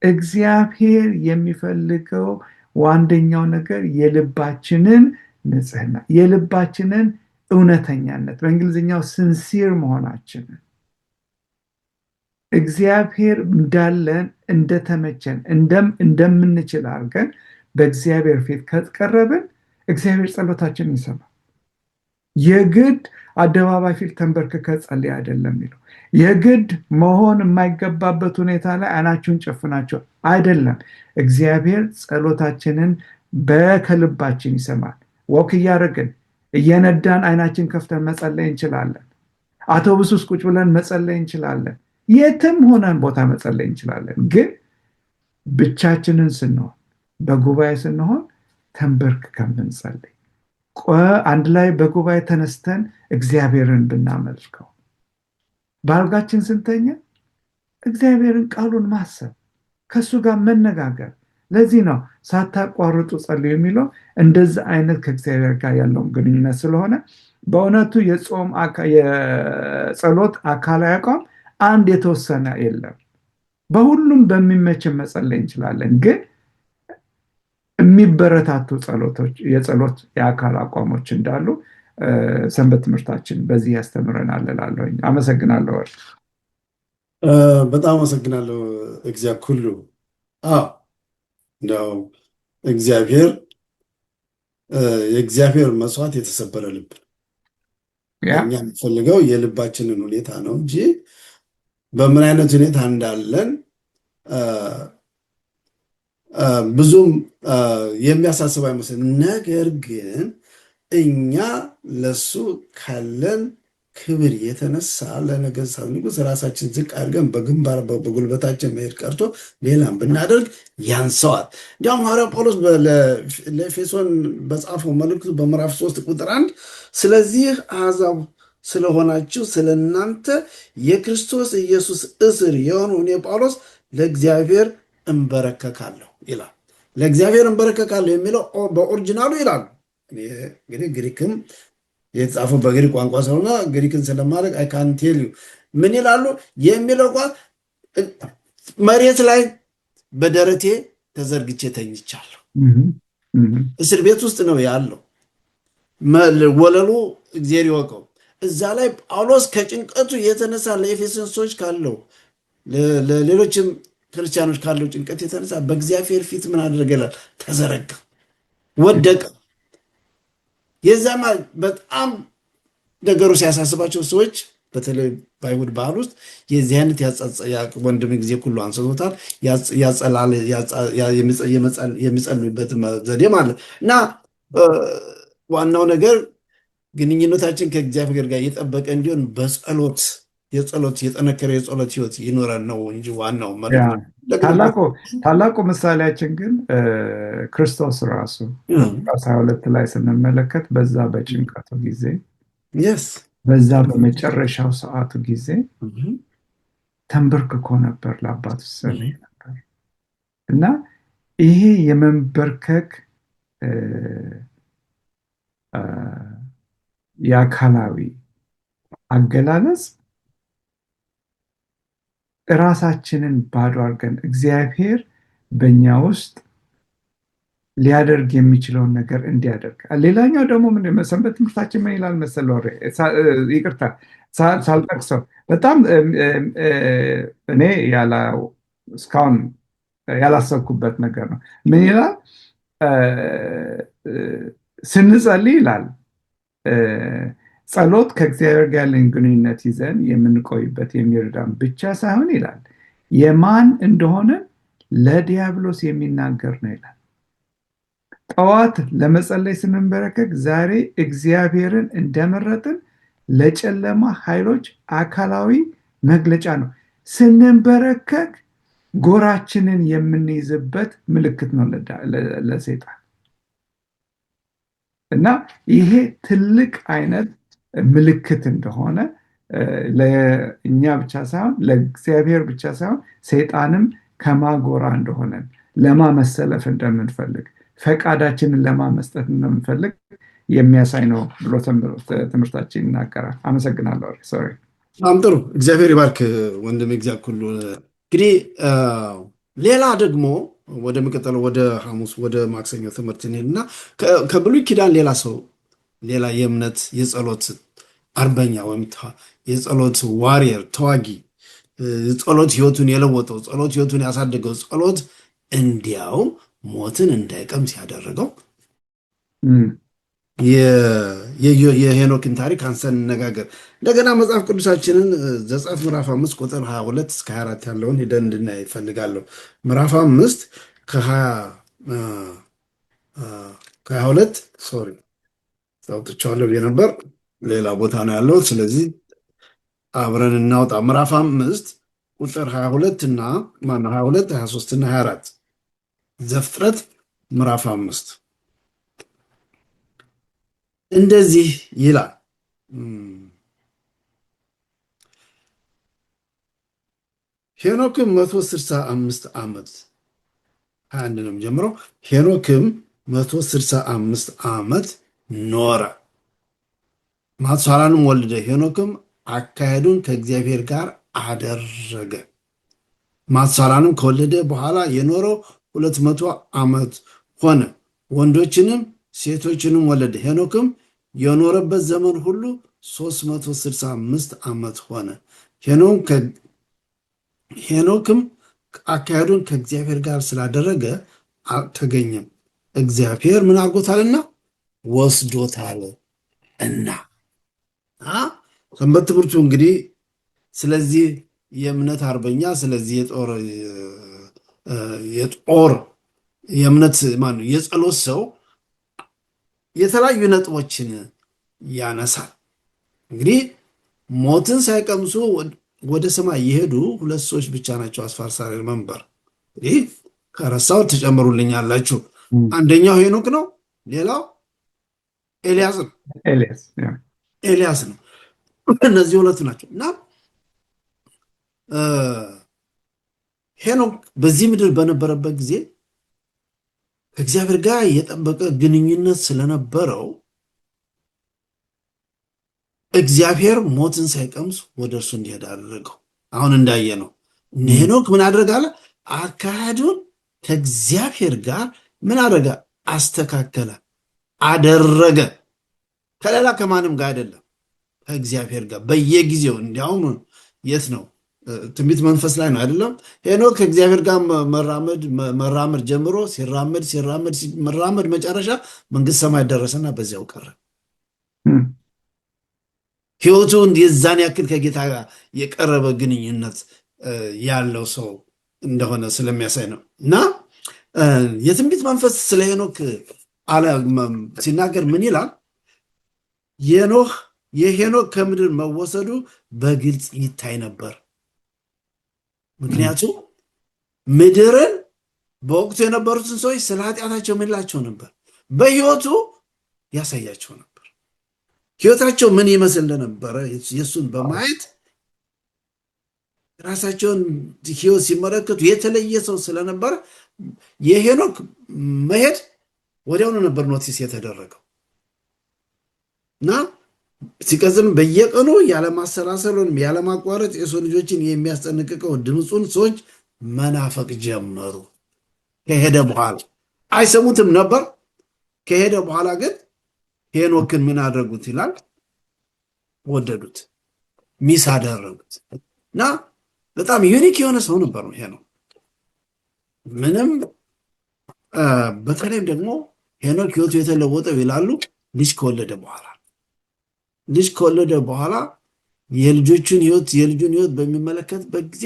Speaker 2: እግዚአብሔር የሚፈልገው ዋንደኛው ነገር የልባችንን ንጽህና፣ የልባችንን እውነተኛነት፣ በእንግሊዝኛው ሲንሲር መሆናችንን እግዚአብሔር እንዳለን እንደተመቸን እንደምንችል አድርገን በእግዚአብሔር ፊት ከቀረብን እግዚአብሔር ጸሎታችንን ይሰማል። የግድ አደባባይ ፊት ተንበርክከ ጸልይ አይደለም የሚለው። የግድ መሆን የማይገባበት ሁኔታ ላይ አይናችሁን ጨፍናቸው አይደለም። እግዚአብሔር ጸሎታችንን ከልባችን ይሰማል። ወክ እያደረግን እየነዳን አይናችን ከፍተን መጸለይ እንችላለን። አውቶቡስ ውስጥ ቁጭ ብለን መጸለይ እንችላለን። የትም ሆነን ቦታ መጸለይ እንችላለን። ግን ብቻችንን ስንሆን፣ በጉባኤ ስንሆን ተንበርክከን ብንጸልይ፣ አንድ ላይ በጉባኤ ተነስተን እግዚአብሔርን ብናመልከው፣ በአልጋችን ስንተኛ እግዚአብሔርን ቃሉን ማሰብ፣ ከሱ ጋር መነጋገር። ለዚህ ነው ሳታቋርጡ ጸልዩ የሚለው። እንደዚህ አይነት ከእግዚአብሔር ጋር ያለውን ግንኙነት ስለሆነ በእውነቱ የጸሎት አካላዊ አቋም አንድ የተወሰነ የለም። በሁሉም በሚመችን መጸለይ እንችላለን። ግን የሚበረታቱ የጸሎት የአካል አቋሞች እንዳሉ ሰንበት ትምህርታችን በዚህ ያስተምረናል እላለሁኝ። አመሰግናለሁ።
Speaker 1: በጣም አመሰግናለሁ። እግዚአብሔር ሁሉ እንደው እግዚአብሔር የእግዚአብሔር መስዋዕት የተሰበረ ልብ ነው።
Speaker 2: ያ
Speaker 1: እኛ የምንፈልገው የልባችንን ሁኔታ ነው እንጂ በምን አይነት ሁኔታ እንዳለን ብዙም የሚያሳስብ አይመስልም። ነገር ግን እኛ ለሱ ካለን ክብር የተነሳ ለነገሥታት ንጉሥ ራሳችን ዝቅ አድርገን በግንባር በጉልበታችን መሄድ ቀርቶ ሌላም ብናደርግ ያንሰዋል። እንዲያውም ሐዋርያው ጳውሎስ ለኤፌሶን በጻፈው መልእክቱ በምዕራፍ 3 ቁጥር 1 ስለዚህ አሕዛብ ስለሆናችሁ ስለ እናንተ የክርስቶስ ኢየሱስ እስር የሆኑ እኔ ጳውሎስ ለእግዚአብሔር እንበረከካለሁ ይላል። ለእግዚአብሔር እንበረከካለሁ የሚለው በኦሪጂናሉ ይላሉ። እንግዲህ ግሪክም የተጻፈው በግሪክ ቋንቋ ስለሆነ ግሪክን ስለማድረግ አይ ካን ቴል ዩ ምን ይላሉ የሚለው መሬት ላይ በደረቴ ተዘርግቼ ተኝቻለሁ። እስር ቤት ውስጥ ነው ያለው። ወለሉ እግዚአብሔር ይወቀው። እዛ ላይ ጳውሎስ ከጭንቀቱ የተነሳ ለኤፌሶን ሰዎች ካለው ለሌሎችም ክርስቲያኖች ካለው ጭንቀት የተነሳ በእግዚአብሔር ፊት ምን አድርገላል? ተዘረጋ፣ ወደቀ። የዛማ በጣም ነገሩ ሲያሳስባቸው ሰዎች በተለይ በአይሁድ ባህል ውስጥ የዚህ አይነት ወንድም ጊዜ ሁሉ አንስቶታል። የሚጸልዩበት ዘዴ ማለት እና ዋናው ነገር ግንኙነታችን ከእግዚአብሔር ጋር የጠበቀ እንዲሆን በጸሎት የጠነከረ የጸሎት ህይወት ይኖረን ነው እንጂ ዋናው
Speaker 2: ታላቁ ምሳሌያችን ግን ክርስቶስ ራሱ 22 ላይ ስንመለከት በዛ በጭንቀቱ ጊዜ በዛ በመጨረሻው ሰዓቱ ጊዜ ተንበርክኮ ነበር፣ ለአባቱ ሲጸልይ ነበር እና ይሄ የመንበርከክ የአካላዊ አገላለጽ ራሳችንን ባዶ አድርገን እግዚአብሔር በእኛ ውስጥ ሊያደርግ የሚችለውን ነገር እንዲያደርግ። ሌላኛው ደግሞ ምንድን ሰንበት ትምህርታችን ምን ይላል መሰለ? ይቅርታ ሳልጠቅሰው በጣም እኔ እስካሁን ያላሰብኩበት ነገር ነው። ምን ይላል? ስንጸልይ ይላል ጸሎት ከእግዚአብሔር ጋር ያለን ግንኙነት ይዘን የምንቆይበት የሚረዳን ብቻ ሳይሆን ይላል የማን እንደሆነ ለዲያብሎስ የሚናገር ነው ይላል። ጠዋት ለመጸለይ ስንንበረከክ ዛሬ እግዚአብሔርን እንደመረጥን ለጨለማ ኃይሎች አካላዊ መግለጫ ነው። ስንንበረከክ ጎራችንን የምንይዝበት ምልክት ነው ለሰይጣን እና ይሄ ትልቅ አይነት ምልክት እንደሆነ ለእኛ ብቻ ሳይሆን ለእግዚአብሔር ብቻ ሳይሆን ሰይጣንም ከማጎራ እንደሆነን ለማመሰለፍ እንደምንፈልግ ፈቃዳችንን ለማመስጠት እንደምንፈልግ የሚያሳይ ነው ብሎ ትምህርታችን ይናገራል። አመሰግናለሁ። ሶሪ።
Speaker 1: በጣም ጥሩ። እግዚአብሔር ይባርክ ወንድም። እግዚአብሔር ሁሉ እንግዲህ ሌላ ደግሞ ወደ መቀጠለው ወደ ሐሙስ ወደ ማክሰኞ ትምህርት እንሄድና ከብሉይ ኪዳን ሌላ የእምነት የጸሎት አርበኛ ወይም የጸሎት ዋሪየር ተዋጊ ጸሎት ህይወቱን የለወጠው ጸሎት ህይወቱን ያሳደገው ጸሎት እንዲያውም ሞትን እንዳይቀምስ ያደረገው የሄኖክን ታሪክ አንስተን እንነጋገር። እንደገና መጽሐፍ ቅዱሳችንን ዘጸአት ምዕራፍ 5 ቁጥር 22 እስከ 24 ያለውን ሄደን እንድናይ እፈልጋለሁ። ምዕራፍ 5 ከ22 ሶሪ ታውጥቻለሁ ነበር ሌላ ቦታ ነው ያለው። ስለዚህ አብረን እናውጣ። ምዕራፍ 5 ቁጥር 22 እና ማነው 22 23 እና 24 ዘፍጥረት ምዕራፍ 5 እንደዚህ ይላል። ሄኖክም 165 ዓመት 21 ነው ጀምረው። ሄኖክም 165 ዓመት ኖረ፣ ማቱሳላንም ወለደ። ሄኖክም አካሄዱን ከእግዚአብሔር ጋር አደረገ። ማቱሳላንም ከወለደ በኋላ የኖረው 200 ዓመት ሆነ፣ ወንዶችንም ሴቶችንም ወለደ። ሄኖክም የኖረበት ዘመን ሁሉ 365 ዓመት ሆነ። ሄኖክም አካሄዱን ከእግዚአብሔር ጋር ስላደረገ አልተገኘም፣ እግዚአብሔር ምን አድርጎታልና ወስዶታል እና ሰንበት ትምህርቱ እንግዲህ ስለዚህ የእምነት አርበኛ ስለዚህ የጦር የእምነት ማነው የጸሎት ሰው የተለያዩ ነጥቦችን ያነሳል። እንግዲህ ሞትን ሳይቀምሱ ወደ ሰማይ የሄዱ ሁለት ሰዎች ብቻ ናቸው። አስፋር መንበር እንግዲህ ከረሳው ትጨምሩልኛላችሁ። አንደኛው ሄኖክ ነው፣ ሌላው ኤልያስ ነው። ኤልያስ ነው። እነዚህ ሁለቱ ናቸው እና ሄኖክ በዚህ ምድር በነበረበት ጊዜ ከእግዚአብሔር ጋር የጠበቀ ግንኙነት ስለነበረው እግዚአብሔር ሞትን ሳይቀምስ ወደ እርሱ እንዲሄድ አደረገው። አሁን እንዳየ ነው ሄኖክ ምን አደረጋለ? አካሄዱን ከእግዚአብሔር ጋር ምን አደረገ? አስተካከለ፣ አደረገ። ከሌላ ከማንም ጋር አይደለም፣ ከእግዚአብሔር ጋር በየጊዜው እንዲያውም የት ነው ትንቢት መንፈስ ላይ ነው አይደለም? ሄኖክ ከእግዚአብሔር ጋር መራመድ ጀምሮ ሲራመድ መጨረሻ መንግስት ሰማይ ደረሰና በዚያው ቀረ። ህይወቱ የዛን ያክል ከጌታ ጋር የቀረበ ግንኙነት ያለው ሰው እንደሆነ ስለሚያሳይ ነው። እና የትንቢት መንፈስ ስለ ሄኖክ ሲናገር ምን ይላል? የሄኖክ ከምድር መወሰዱ በግልጽ ይታይ ነበር። ምክንያቱም ምድርን በወቅቱ የነበሩትን ሰዎች ስለ ኃጢአታቸው ምን ይላቸው ነበር? በህይወቱ ያሳያቸው ነበር። ህይወታቸው ምን ይመስል እንደነበረ የእሱን በማየት ራሳቸውን ህይወት ሲመለከቱ የተለየ ሰው ስለነበረ የሄኖክ መሄድ ወዲያውኑ ነበር ኖቲስ የተደረገው እና ሲቀዝም በየቀኑ ያለማሰላሰሉን ያለማቋረጥ የሰው ልጆችን የሚያስጠነቅቀው ድምፁን ሰዎች መናፈቅ ጀመሩ። ከሄደ በኋላ አይሰሙትም ነበር። ከሄደ በኋላ ግን ሄኖክን ምን አደረጉት ይላል? ወደዱት፣ ሚስ አደረጉት እና በጣም ዩኒክ የሆነ ሰው ነበር ነው ሄኖክ። ምንም በተለይም ደግሞ ሄኖክ ህይወቱ የተለወጠው ይላሉ ልጅ ከወለደ በኋላ የልጁን ህይወት በሚመለከትበት ጊዜ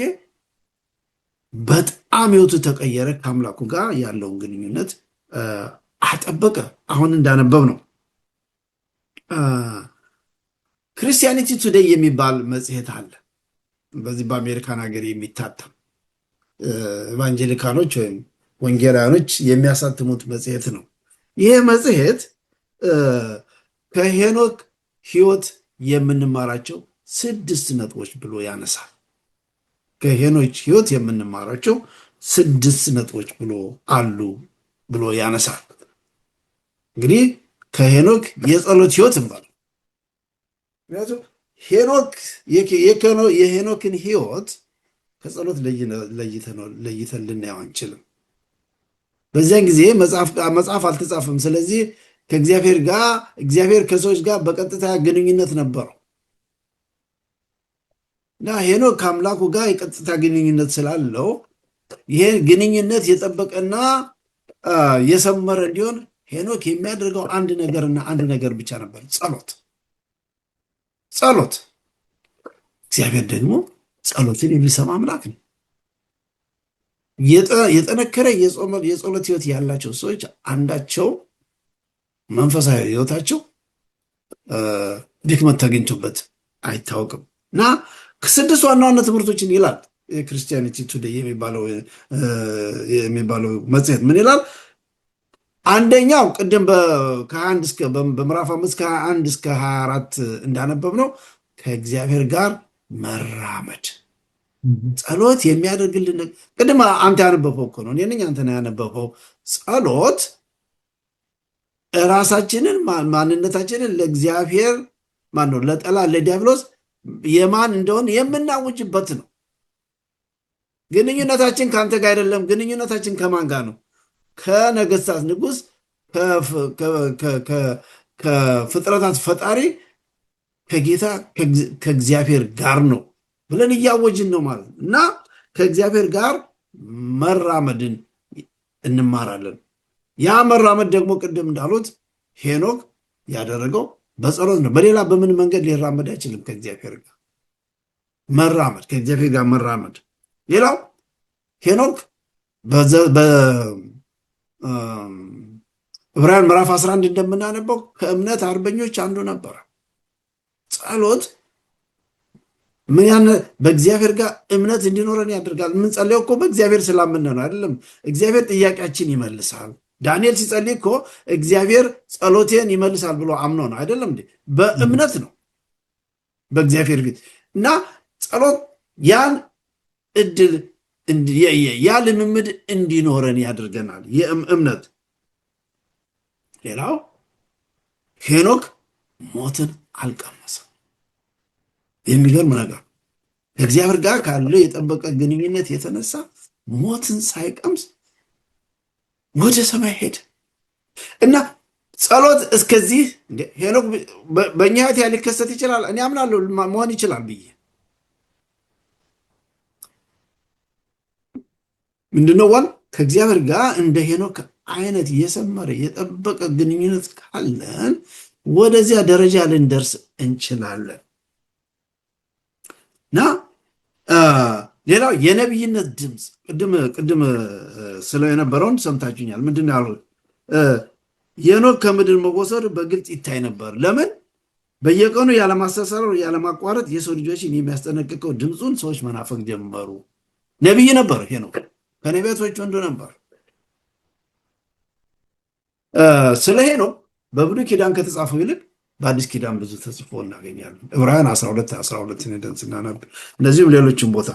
Speaker 1: በጣም ህይወቱ ተቀየረ። ከአምላኩ ጋር ያለውን ግንኙነት አጠበቀ። አሁን እንዳነበብ ነው ክርስቲያኒቲ ቱዴይ የሚባል መጽሔት አለ። በዚህ በአሜሪካን ሀገር የሚታተም ኤቫንጀሊካኖች ወይም ወንጌላውያኖች የሚያሳትሙት መጽሔት ነው። ይህ መጽሔት ከሄኖክ ህይወት የምንማራቸው 6 ነጥቦች ብሎ ያነሳል። ከሄኖክ ህይወት የምንማራቸው 6 ነጥቦች አሉ ብሎ ያነሳል። እንግዲህ ከሄኖክ የጸሎት ህይወት እንባል። ምክንያቱም የሄኖክን ህይወት ከጸሎት ለይተን ልናየው አንችልም። በዚያን ጊዜ መጽሐፍ አልተጻፈም። ስለዚህ እግዚአብሔር ከሰዎች ጋር በቀጥታ ግንኙነት ነበረው እና ሄኖክ ከአምላኩ ጋር የቀጥታ ግንኙነት ስላለው ይሄ ግንኙነት የጠበቀና የሰመረ እንዲሆን ሄኖክ የሚያደርገው አንድ ነገር ብቻ ነበር፣ ጸሎት። እግዚአብሔር ደግሞ ጸሎትን የሚሰማ አምላክ ነው። የጠነከረ የጸሎት ህይወት ያላቸው ሰዎች አንዳቸው መንፈሳዊ ህይወታቸው ድክመት ተገኝቶበት አይታወቅም እና 6 ዋና ትምህርቶችን ይላል የክርስቲያኒቲ ቱዴይ የሚባለው መጽሔት። ምን ይላል? አንደኛው ቅድም በምዕራፍ 5 ከ21 እስከ 24 እንዳነበብ ነው ከእግዚአብሔር ጋር መራመድ። ጸሎት የሚያደርግልን ቅድም አንተ ያነበበው እኮ ነው፣ እኔ ነኝ አንተ ያነበበው። ጸሎት ራሳችንን ማንነታችንን ለእግዚአብሔር ለጠላት ለዲያብሎስ የማን እንደሆነ የምናውጅበት ነው። ግንኙነታችን ከአንተ ጋር አይደለም። ግንኙነታችን ከማን ጋር ነው? ከነገስታት ንጉስ፣ ከፍጥረታት ፈጣሪ ከጌታ ከእግዚአብሔር ጋር ነው ብለን እያወጅን ነው ማለት ነው። እና ከእግዚአብሔር ጋር መራመድን እንማራለን። ያ መራመድ ደግሞ ቅድም እንዳሉት ሄኖክ ያደረገው በጸሎት ነው። በሌላ በምን መንገድ ሊራመድ አይችልም። ከእግዚአብሔር ጋር መራመድ። ሌላው ሄኖክ ዕብራውያን ምዕራፍ 11 እንደምናነበው ከእምነት አርበኞች አንዱ ነበረ። ጸሎት በእግዚአብሔር ጋር እምነት እንዲኖረን ያደርጋል። የምንጸልየው እኮ በእግዚአብሔር ስላመነ ነው አይደለም። እግዚአብሔር ጥያቄያችን ይመልሳል። ዳንኤል ሲጸልይ እኮ እግዚአብሔር ጸሎቴን ይመልሳል ብሎ አምኖ ነው አይደለም እንዴ? በእምነት ነው በእግዚአብሔር ፊት እና ጸሎት ያን እድል ያ ልምምድ እንዲኖረን ያደርገናል። የእምነት ሌላው ሄኖክ ሞትን አልቀመሰም። የሚገርም ነገር ከእግዚአብሔር ጋር ካለው የጠበቀ ግንኙነት የተነሳ ሞትን ሳይቀምስ ወደ ሰማይ ሄደ እና ጸሎት እስከዚህ ሄኖክ በእኛ ህይወት ሊከሰት ይችላል። እኔ አምናለሁ መሆን ይችላል ብዬ ምንድነው ከእግዚአብሔር ጋር እንደ ሄኖክ አይነት የሰመረ የጠበቀ ግንኙነት ካለን ወደዚያ ደረጃ ልንደርስ እንችላለን። እና ሌላው የነቢይነት ድምፅ ቅድም ስለው የነበረውን ሰምታችሁኛል። ምንድን ያሉ የሄኖክ ከምድር መወሰዱ በግልጽ ይታይ ነበር። ለምን? በየቀኑ ያለማስተሰረር ያለማቋረጥ የሰው ልጆችን የሚያስጠነቅቀው ድምፁን ሰዎች መናፈቅ ጀመሩ። ነቢይ ነበር ሄኖክ፣ ከነቢያቶች አንዱ ነበር። ስለ ሄኖክ በብሉይ ኪዳን ከተጻፈው ይልቅ በአዲስ ኪዳን ብዙ ተጽፎ እናገኛለን። ዕብራውያን 12 ሄደን ስናነብ፣ እንደዚሁም ሌሎችም ቦታ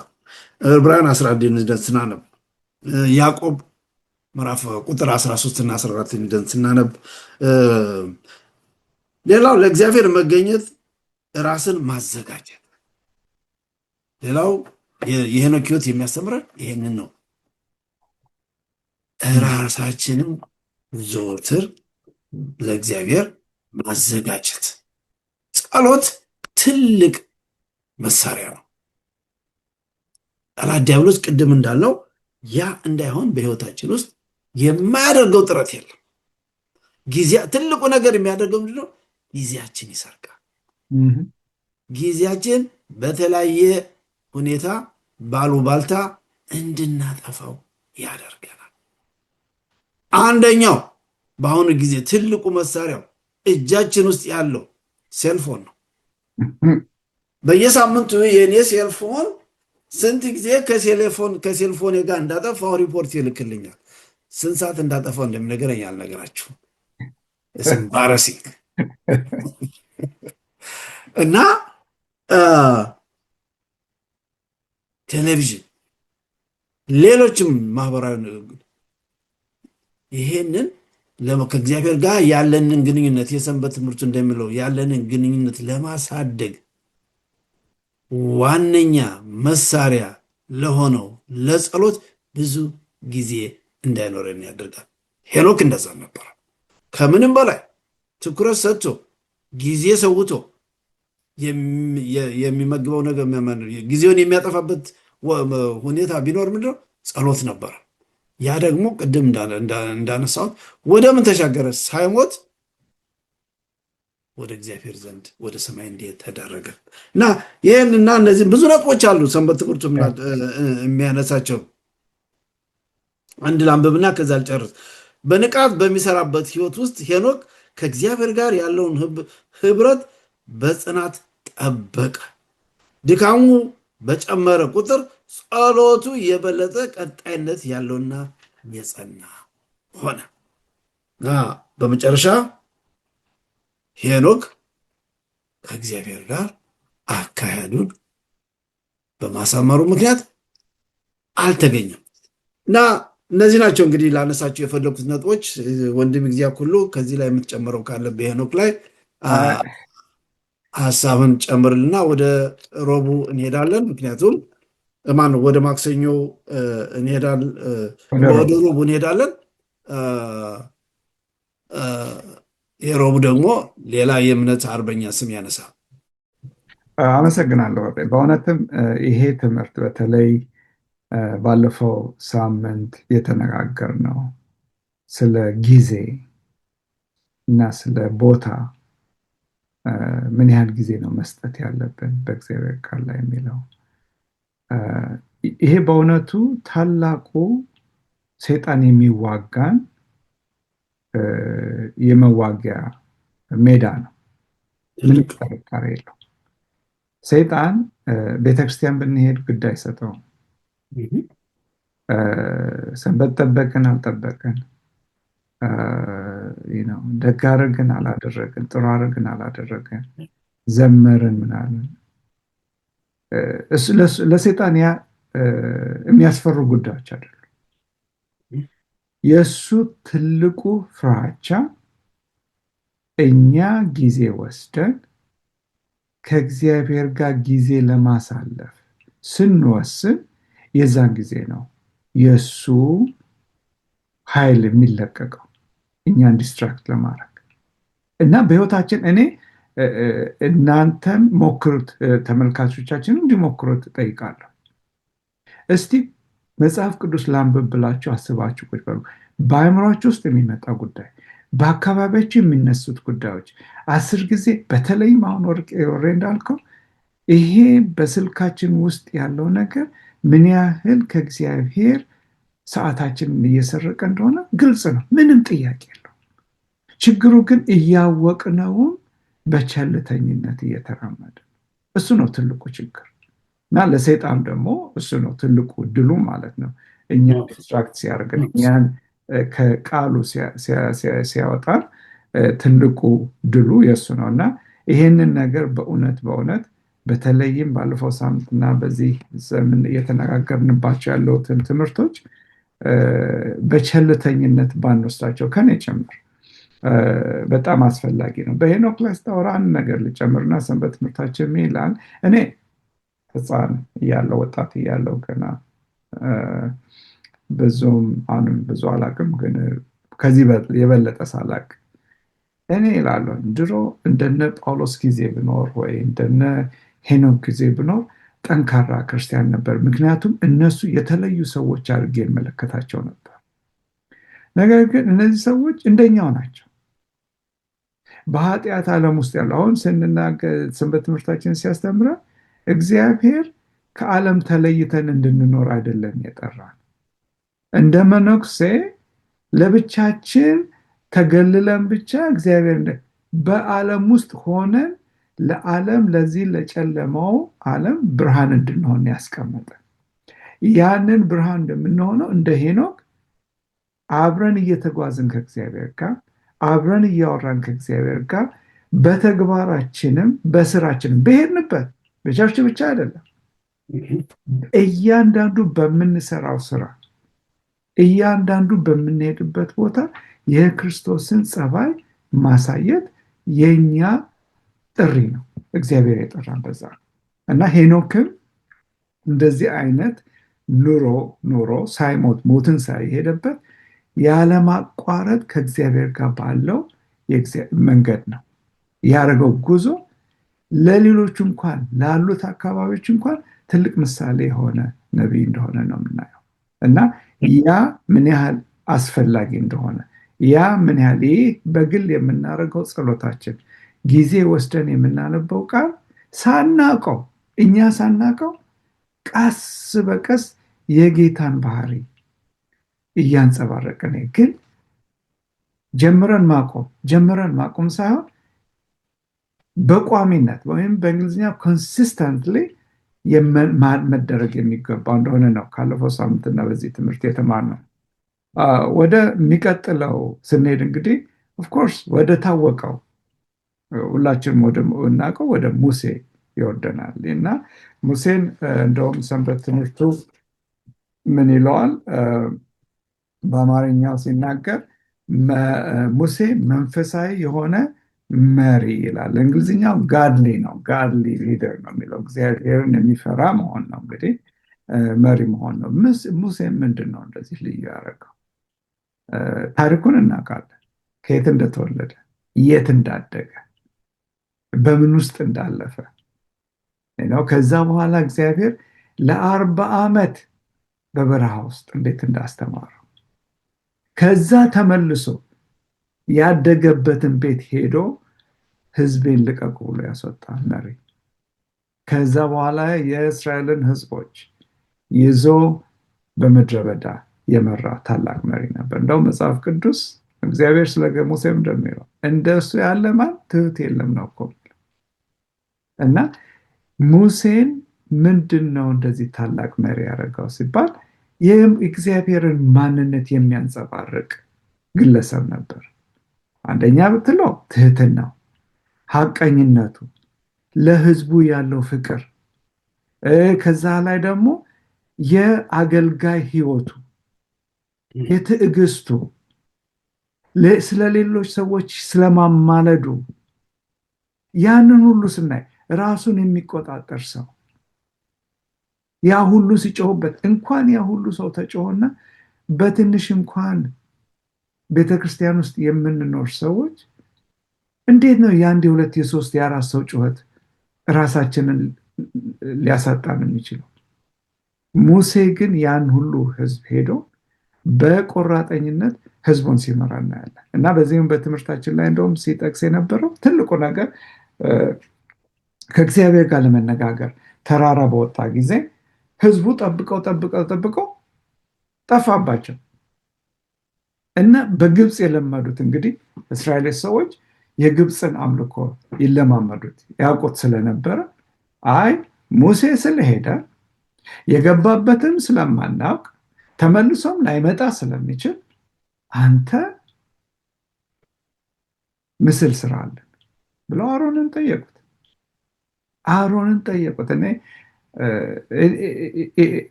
Speaker 1: ዕብራውያን 11 ሄደን ስናነብ፣ ያዕቆብ ምዕራፍ ቁጥር 13 እና 14 ሄደን ስናነብ፣ ሌላው ለእግዚአብሔር መገኘት ራስን ማዘጋጀት። ሌላው የሄኖክ ሕይወት የሚያስተምረን ይሄንን ነው። ራሳችንም ዘወትር ለእግዚአብሔር ማዘጋጀት። ጸሎት ትልቅ መሳሪያ ነው። ጠላት ዲያብሎስ ቅድም እንዳልነው ያ እንዳይሆን በህይወታችን ውስጥ የማያደርገው ጥረት የለም። ትልቁ ነገር የሚያደርገው ምንድነው? ጊዜያችን ይሰርቃል። ጊዜያችን በተለያየ ሁኔታ ባሉባልታ እንድናጠፋው ያደርገናል። አንደኛው በአሁኑ ጊዜ ትልቁ መሳሪያው እጃችን ውስጥ ያለው ሴልፎን ነው። በየሳምንቱ የኔ ሴልፎን ስንት ጊዜ ከሴልፎን ጋር እንዳጠፋው ሪፖርት ይልክልኛል። ስንት ሰዓት እንዳጠፋው እንደሚነገረኝ አልነገራችሁም። ኤምባረሲንግ እና ቴሌቪዥን፣ ሌሎችም ማህበራዊ ይሄንን ከእግዚአብሔር ጋር ያለንን ግንኙነት የሰንበት ትምህርቱ እንደሚለው ያለንን ግንኙነት ለማሳደግ ዋነኛ መሳሪያ ለሆነው ለጸሎት ብዙ ጊዜ እንዳይኖረን ያደርጋል። ሄኖክ እንደዛ ነበር። ከምንም በላይ ትኩረት ሰጥቶ ጊዜ ሰውቶ የሚመግበው ነገር ጊዜውን የሚያጠፋበት ሁኔታ ቢኖር ምንድነው? ጸሎት ነበር። ያ ደግሞ ቅድም እንዳነሳሁት ወደ ምን ተሻገረ? ሳይሞት ወደ እግዚአብሔር ዘንድ ወደ ሰማይ እንዲሄድ ተደረገ እና ይህንና እነዚህ ብዙ ነጥቦች አሉ ሰንበት ትምህርቱ የሚያነሳቸው። አንድ ላንብብና ከዛ ልጨርስ። በንቃት በሚሰራበት ህይወት ውስጥ ሄኖክ ከእግዚአብሔር ጋር ያለውን ህብረት በጽናት ጠበቀ። ድካሙ በጨመረ ቁጥር ጸሎቱ የበለጠ ቀጣይነት ያለውና የጸና ሆነ። በመጨረሻ ሄኖክ ከእግዚአብሔር ጋር አካሄዱን በማሳመሩ ምክንያት አልተገኘም እና እነዚህ ናቸው እንግዲህ ላነሳቸው የፈለኩት ነጥቦች። ወንድም እግዚአብሔር ሁሉ ከዚህ ላይ የምትጨምረው ካለ በሄኖክ ላይ ሀሳብን ጨምርልና ወደ ሮቡ እንሄዳለን። ምክንያቱም ወደ ማክሰኞ እንሄዳለን፣ ወደ ሮቡ እንሄዳለን። የሮቡ ደግሞ ሌላ የእምነት አርበኛ ስም ያነሳል።
Speaker 2: አመሰግናለሁ። በእውነትም ይሄ ትምህርት በተለይ ባለፈው ሳምንት የተነጋገርነው ስለ ጊዜ እና ስለ ቦታ ምን ያህል ጊዜ ነው መስጠት ያለብን በእግዚአብሔር ቃል ላይ የሚለው ይሄ በእውነቱ ታላቁ ሰይጣን የሚዋጋን የመዋጊያ ሜዳ ነው። ምንም ጥርጣሬ የለው። ሰይጣን ቤተክርስቲያን ብንሄድ ግድ አይሰጠውም። ሰንበት ጠበቅን አልጠበቅን፣ ደግ አደረግን አላደረግን፣ ጥሩ አደረግን አላደረግን፣ ዘመርን ምናምን ለሰይጣን ያ የሚያስፈሩ ጉዳዮች አይደሉም። የእሱ ትልቁ ፍራቻ እኛ ጊዜ ወስደን ከእግዚአብሔር ጋር ጊዜ ለማሳለፍ ስንወስን የዛን ጊዜ ነው የእሱ ኃይል የሚለቀቀው እኛን ዲስትራክት ለማድረግ እና በህይወታችን እኔ እናንተም ሞክሩት፣ ተመልካቾቻችን እንዲሞክሩት እጠይቃለሁ። እስቲ መጽሐፍ ቅዱስ ላንብብ ብላችሁ አስባችሁ ቁጭ በሉ። በአእምሯችሁ ውስጥ የሚመጣ ጉዳይ፣ በአካባቢያችሁ የሚነሱት ጉዳዮች 10 ጊዜ በተለይም አሁን ወሬ እንዳልከው ይሄ በስልካችን ውስጥ ያለው ነገር ምን ያህል ከእግዚአብሔር ሰዓታችንን እየሰረቀ እንደሆነ ግልጽ ነው፣ ምንም ጥያቄ የለው። ችግሩ ግን እያወቅነውም በቸልተኝነት እየተራመደ እሱ ነው ትልቁ ችግር እና ለሰይጣን ደግሞ እሱ ነው ትልቁ ድሉ ማለት ነው። እኛን ዲስትራክት ሲያደርገን፣ እኛን ከቃሉ ሲያወጣን ትልቁ ድሉ የእሱ ነው እና ይሄንን ነገር በእውነት በተለይም ባለፈው ሳምንትና በዚህ ዘመን እየተነጋገርንባቸው ያለውትን ትምህርቶች በቸልተኝነት ባንወስዳቸው ከኔ ጭምር በጣም አስፈላጊ ነው። በሄኖክ ላይ ስታወራ አንድ ነገር ልጨምርና ሰንበት ትምህርታችን ይላል። እኔ ህፃን እያለሁ ወጣት እያለሁ ገና ብዙም አሁንም ብዙ አላቅም፣ ግን ከዚህ የበለጠ ሳላቅ እኔ እላለሁ ድሮ እንደነ ጳውሎስ ጊዜ ብኖር ወይ እንደነ ሄኖክ ጊዜ ብኖር ጠንካራ ክርስቲያን ነበር። ምክንያቱም እነሱ የተለዩ ሰዎች አድርጌ መለከታቸው ነበር። ነገር ግን እነዚህ ሰዎች እንደኛው ናቸው። በኃጢአት ዓለም ውስጥ ያለው አሁን ስንናገር ሰንበት ትምህርታችን ሲያስተምረን እግዚአብሔር ከዓለም ተለይተን እንድንኖር አይደለም የጠራን። እንደ መነኩሴ ለብቻችን ተገልለን ብቻ እግዚአብሔር በዓለም ውስጥ ሆነን ለዓለም ለዚህ ለጨለማው ዓለም ብርሃን እንድንሆን ያስቀመጠ። ያንን ብርሃን እንደምንሆነው እንደ ሄኖክ አብረን እየተጓዝን ከእግዚአብሔር ጋር አብረን እያወራን ከእግዚአብሔር ጋር በተግባራችንም በስራችንም በሄድንበት በቸርች ብቻ አይደለም፣ እያንዳንዱ በምንሰራው ስራ እያንዳንዱ በምንሄድበት ቦታ የክርስቶስን ጸባይ ማሳየት የኛ ጥሪ ነው። እግዚአብሔር የጠራን በዛ ነው እና ሄኖክም እንደዚህ አይነት ኑሮ ሳይሞት ሞትን ሳይሄድበት ያለማቋረጥ ከእግዚአብሔር ጋር ባለው መንገድ ነው ያደረገው ጉዞ። ለሌሎቹ እንኳን ላሉት አካባቢዎች እንኳን ትልቅ ምሳሌ የሆነ ነቢይ እንደሆነ ነው የምናየው እና ያ ምን ያህል አስፈላጊ እንደሆነ ያ ምን ያህል ይህ በግል የምናደርገው ጸሎታችን ጊዜ ወስደን የምናነበው ቃል እኛ ሳናቀው ቀስ በቀስ የጌታን ባህሪ እያንጸባረቅን ግን ጀምረን ማቆም ሳይሆን በቋሚነት ወይም በእንግሊዝኛ ኮንሲስተንትሊ መደረግ የሚገባው እንደሆነ ነው ካለፈው ሳምንትና በዚህ ትምህርት የተማርነው። ወደ የሚቀጥለው ስንሄድ እንግዲህ ኦፍኮርስ ወደ ታወቀው ሁላችንም ወደ እናውቀው ወደ ሙሴ ይወርደናል እና ሙሴን እንደውም ሰንበት ትምህርቱ ምን ይለዋል? በአማርኛው ሲናገር ሙሴ መንፈሳዊ የሆነ መሪ ይላል። እንግሊዝኛው ጋድሊ ነው፣ ጋድሊ ሊደር ነው የሚለው። እግዚአብሔርን የሚፈራ መሆን ነው እንግዲህ መሪ መሆን ነው። ሙሴ ምንድን ነው እንደዚህ ልዩ ያደረገው? ታሪኩን እናውቃለን። ከየት እንደተወለደ፣ የት እንዳደገ፣ በምን ውስጥ እንዳለፈ ነው። ከዛ በኋላ እግዚአብሔር ለ40 ዓመት በበረሃ ውስጥ እንዴት እንዳስተማረው፣ ከዛ ተመልሶ ያደገበትን ቤት ሄዶ ህዝቤን ልቀቁ ብሎ ያስወጣ መሪ። ከዛ በኋላ የእስራኤልን ህዝቦች ይዞ በምድረ በዳ የመራ ታላቅ መሪ ነበር። እንደውም መጽሐፍ ቅዱስ እግዚአብሔር ስለ ሙሴም እንደሚለው እንደሱ ያለ ማን ትሑት የለም ነው እኮ። እና ሙሴን ምንድን ነው እንደዚህ ታላቅ መሪ ያደረገው ሲባል የእግዚአብሔርን ማንነት የሚያንጸባርቅ ግለሰብ ነበር። አንደኛ ብትለው ትህትናው፣ ሐቀኝነቱ፣ ለህዝቡ ያለው ፍቅር፣ ከዛ ላይ ደግሞ የአገልጋይ ህይወቱ፣ የትዕግስቱ፣ ስለ ሌሎች ሰዎች ስለማማለዱ፣ ያንን ሁሉ ስናይ ራሱን የሚቆጣጠር ሰው፣ ያ ሁሉ ሲጮህበት እንኳን ያ ሁሉ ሰው ተጮህና በትንሽ እንኳን ቤተክርስቲያን ውስጥ የምንኖር ሰዎች እንዴት ነው የአንድ የሁለት የሶስት የአራት ሰው ጩኸት ራሳችንን ሊያሳጣን የሚችለው? ሙሴ ግን ያን ሁሉ ህዝብ ሄዶ በቆራጠኝነት ህዝቡን ሲመራ እናያለን። እና በዚህም በትምህርታችን ላይ እንደውም ሲጠቅስ የነበረው ትልቁ ነገር ከእግዚአብሔር ጋር ለመነጋገር ተራራ በወጣ ጊዜ ህዝቡ ጠብቀው ጠፋባቸው። እና በግብፅ የለመዱት እንግዲህ እስራኤል ሰዎች የግብፅን አምልኮ ይለማመዱት ያውቁት ስለነበረ አይ ሙሴ ስለሄደ የገባበትም ስለማናውቅ ተመልሶም ላይመጣ ስለሚችል አንተ ምስል ስራለን ብለው አሮንን ጠየቁት። እኔ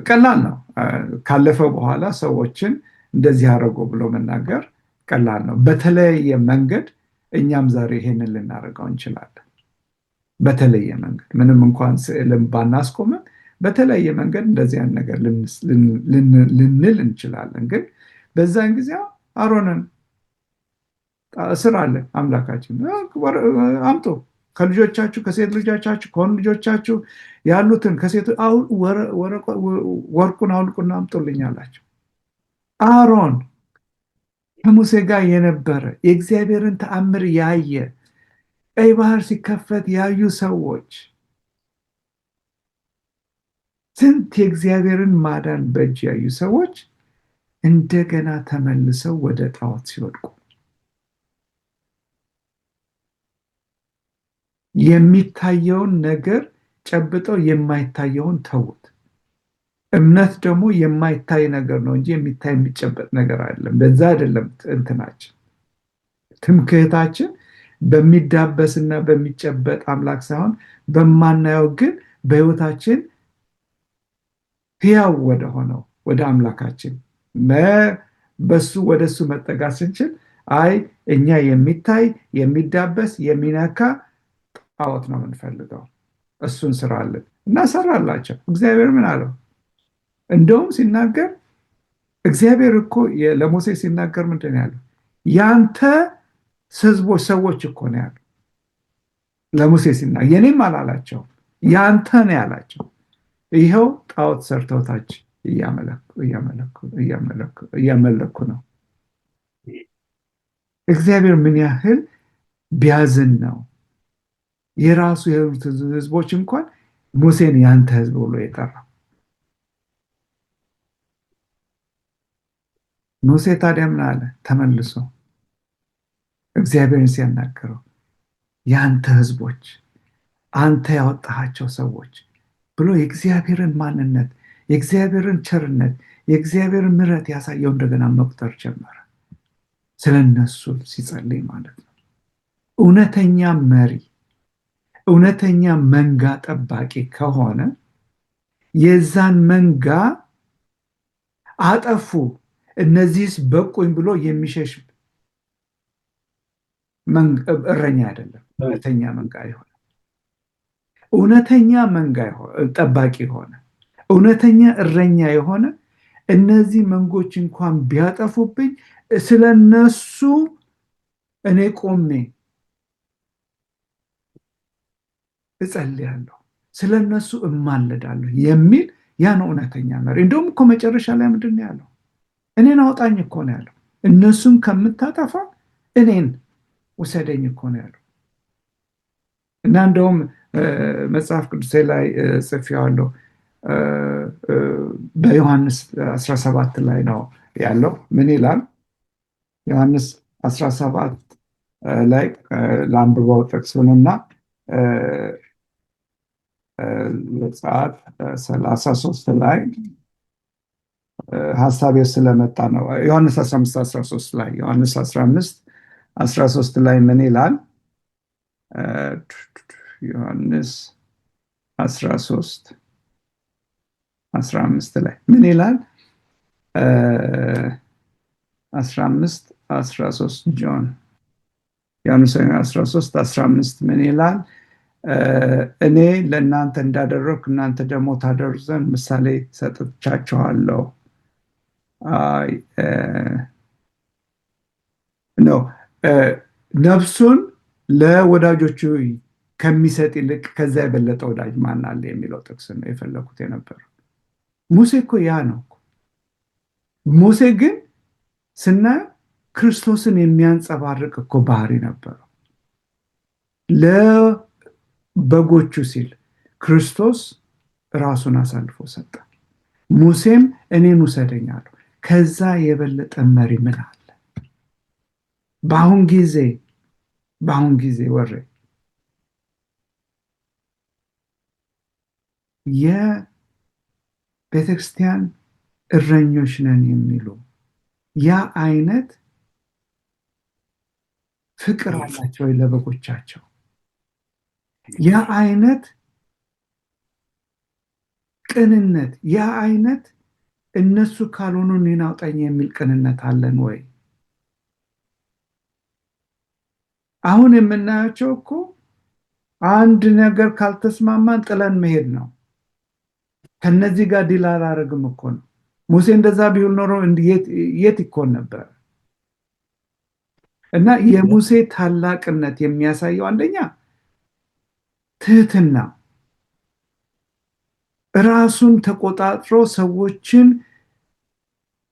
Speaker 2: ቀላል ነው ካለፈ በኋላ ሰዎችን እንደዚህ አደረጉ ብሎ መናገር ቀላል ነው። በተለያየ መንገድ እኛም ዛሬ ይሄንን ልናደርገው እንችላለን። በተለየ መንገድ ምንም እንኳን ስዕልም ባናስቆምም በተለያየ መንገድ እንደዚህ አይነት ነገር ልንል እንችላለን። ግን በዛን ጊዜ አሮንን ስራለን አምላካችን አምጡ ከልጆቻችሁ ከሴት ልጆቻችሁ ከወንድ ልጆቻችሁ ያሉትን ከሴት ወርቁን አውልቁና አምጡልኝ አላቸው። አሮን ከሙሴ ጋር የነበረ የእግዚአብሔርን ተአምር ያየ ቀይ ባህር ሲከፈት ያዩ ሰዎች ስንት የእግዚአብሔርን ማዳን በእጅ ያዩ ሰዎች እንደገና ተመልሰው ወደ ጣዖት ሲወድቁ የሚታየውን ነገር ጨብጠው የማይታየውን ተዉት። እምነት ደግሞ የማይታይ ነገር ነው እንጂ የሚታይ የሚጨበጥ ነገር አይደለም። በዛ አይደለም እንትናችን ትምክህታችን በሚዳበስና በሚጨበጥ አምላክ ሳይሆን በማናየው ግን በህይወታችን ሕያው ወደ ሆነው ወደ አምላካችን በሱ ወደሱ መጠጋት ስንችል አይ እኛ የሚታይ የሚዳበስ የሚነካ ጣዖት ነው የምንፈልገው፣ እሱን ስራለን እና ሰራላቸው። እግዚአብሔር ምን አለው? እንደውም ሲናገር እግዚአብሔር እኮ ለሙሴ ሲናገር ምንድን ነው ያለው? ያንተ ህዝቦች ሰዎች እኮ ነው ያለው ለሙሴ ሲናገር። የኔም አላላቸው ያንተ ነው ያላቸው። ይኸው ጣዖት ሰርተው ታች እያመለኩ ነው። እግዚአብሔር ምን ያህል ቢያዝን ነው የራሱ የሆኑት ህዝቦች እንኳን ሙሴን ያንተ ህዝብ ብሎ የጠራው። ሙሴ ታዲያ ምን አለ? ተመልሶ እግዚአብሔርን ሲያናገረው ያንተ ህዝቦች፣ አንተ ያወጣሃቸው ሰዎች ብሎ የእግዚአብሔርን ማንነት፣ የእግዚአብሔርን ቸርነት፣ የእግዚአብሔርን ምሕረት ያሳየው እንደገና መቁጠር ጀመረ። ስለነሱ ሲጸልይ ማለት ነው። እውነተኛ መሪ፣ እውነተኛ መንጋ ጠባቂ ከሆነ የዛን መንጋ አጠፉ እነዚህስ በቁኝ ብሎ የሚሸሽ እረኛ አይደለም። እውነተኛ መንጋ የሆነ እውነተኛ መንጋ ጠባቂ የሆነ እውነተኛ እረኛ የሆነ እነዚህ መንጎች እንኳን ቢያጠፉብኝ ስለነሱ እኔ ቆሜ እጸልያለሁ፣ ስለነሱ እማለዳለሁ የሚል ያን እውነተኛ መሪ። እንደውም እኮ መጨረሻ ላይ ምንድን ነው ያለው? እኔን አውጣኝ እኮ ነው ያለው። እነሱን ከምታጠፋ እኔን ውሰደኝ እኮ ነው ያለው። እና እንደውም መጽሐፍ ቅዱሴ ላይ ጽፌዋለሁ። በዮሐንስ 17 ላይ ነው ያለው። ምን ይላል? ዮሐንስ 17 ላይ ለአንብበው ጥቅሱንና ዘጸአት 33 ላይ ሀሳቤ ስለመጣ ነው። ዮሐንስ 15:13 ላይ ዮሐንስ 15:13 ላይ ምን ይላል? ዮሐንስ 13:15 ላይ ምን ይላል? 15:13 ጆን ዮሐንስ 13:15 ምን ይላል? እኔ ለእናንተ እንዳደረግኩ እናንተ ደግሞ ታደርጉ ዘንድ ምሳሌ ሰጥቻችኋለሁ። ነፍሱን ለወዳጆቹ ከሚሰጥ ይልቅ ከዛ የበለጠ ወዳጅ ማን አለ የሚለው ጥቅስ ነው የፈለኩት የነበረው። ሙሴ እኮ ያ ነው። ሙሴ ግን ስናየው ክርስቶስን የሚያንጸባርቅ እኮ ባህሪ ነበረው። ለበጎቹ ሲል ክርስቶስ ራሱን አሳልፎ ሰጠ። ሙሴም እኔን ውሰደኝ አለው። ከዛ የበለጠ መሪ ምን አለ? በአሁን ጊዜ ወሬ የቤተክርስቲያን እረኞች ነን የሚሉ ያ አይነት ፍቅር አላቸው ለበጎቻቸው። ያ አይነት ቅንነት፣ ያ አይነት እነሱ ካልሆኑ እኔን አውጣኝ የሚል ቅንነት አለን ወይ? አሁን የምናያቸው እኮ አንድ ነገር ካልተስማማን ጥለን መሄድ ነው። ከነዚህ ጋር ዲል አላረግም እኮ ነው። ሙሴ እንደዛ ቢሆን ኖሮ የት ይኮን ነበር? እና የሙሴ ታላቅነት የሚያሳየው አንደኛ ትህትና፣ ራሱን ተቆጣጥሮ ሰዎችን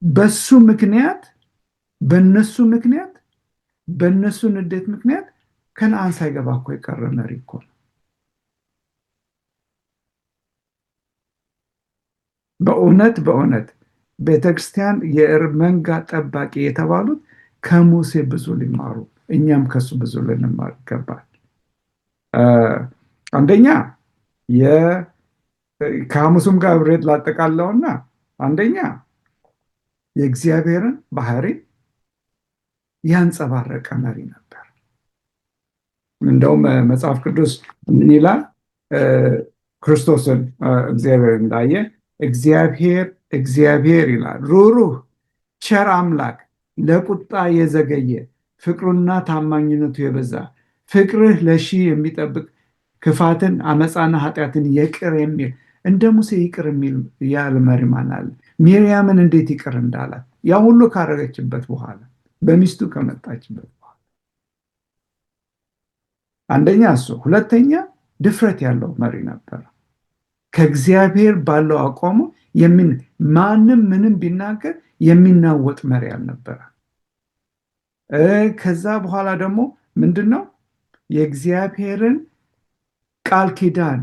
Speaker 2: በሱ ምክንያት በነሱ ንዴት ምክንያት ከነአን ሳይገባ እኮ የቀረ መሪ እኮ ነው። በእውነት ቤተክርስቲያን የመንጋ ጠባቂ የተባሉት ከሙሴ ብዙ ሊማሩ፣ እኛም ከሱ ብዙ ልንማር ይገባል። አንደኛ ከሐሙሱም ጋር ብሬት ላጠቃለውና አንደኛ የእግዚአብሔርን ባህሪ ያንጸባረቀ መሪ ነበር። እንደውም መጽሐፍ ቅዱስ ምን ይላል? ክርስቶስን እግዚአብሔር እንዳየ እግዚአብሔር ይላል ሩሩህ ቸር አምላክ፣ ለቁጣ የዘገየ ፍቅሩና ታማኝነቱ የበዛ፣ ፍቅርህ ለሺህ የሚጠብቅ፣ ክፋትን አመፃና ኃጢአትን ይቅር የሚል። እንደ ሙሴ ይቅር የሚል ያለ መሪ ማን አለ? ሚሪያምን እንዴት ይቅር እንዳላት ያ ሁሉ ካረገችበት በኋላ በሚስቱ ከመጣችበት በኋላ አንደኛ እሱ። ሁለተኛ ድፍረት ያለው መሪ ነበር። ከእግዚአብሔር ባለው አቋሙ ማንም ምንም ቢናገር የሚናወጥ መሪ አልነበረ። ከዛ በኋላ ደግሞ ምንድነው? የእግዚአብሔርን ቃል ኪዳን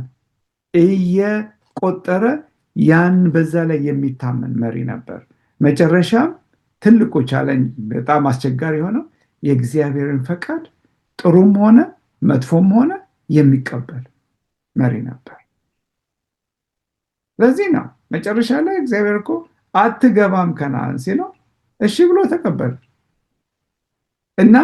Speaker 2: እየቆጠረ ያን በዛ ላይ የሚታመን መሪ ነበር። መጨረሻም ትልቁ ቻለንጅ በጣም አስቸጋሪ የሆነው የእግዚአብሔርን ፈቃድ ጥሩም ሆነ መጥፎም ሆነ የሚቀበል መሪ ነበር። ለዚህ ነው መጨረሻ ላይ እግዚአብሔር እኮ አትገባም ከነአን ሲለው እሺ ብሎ ተቀበለ። እና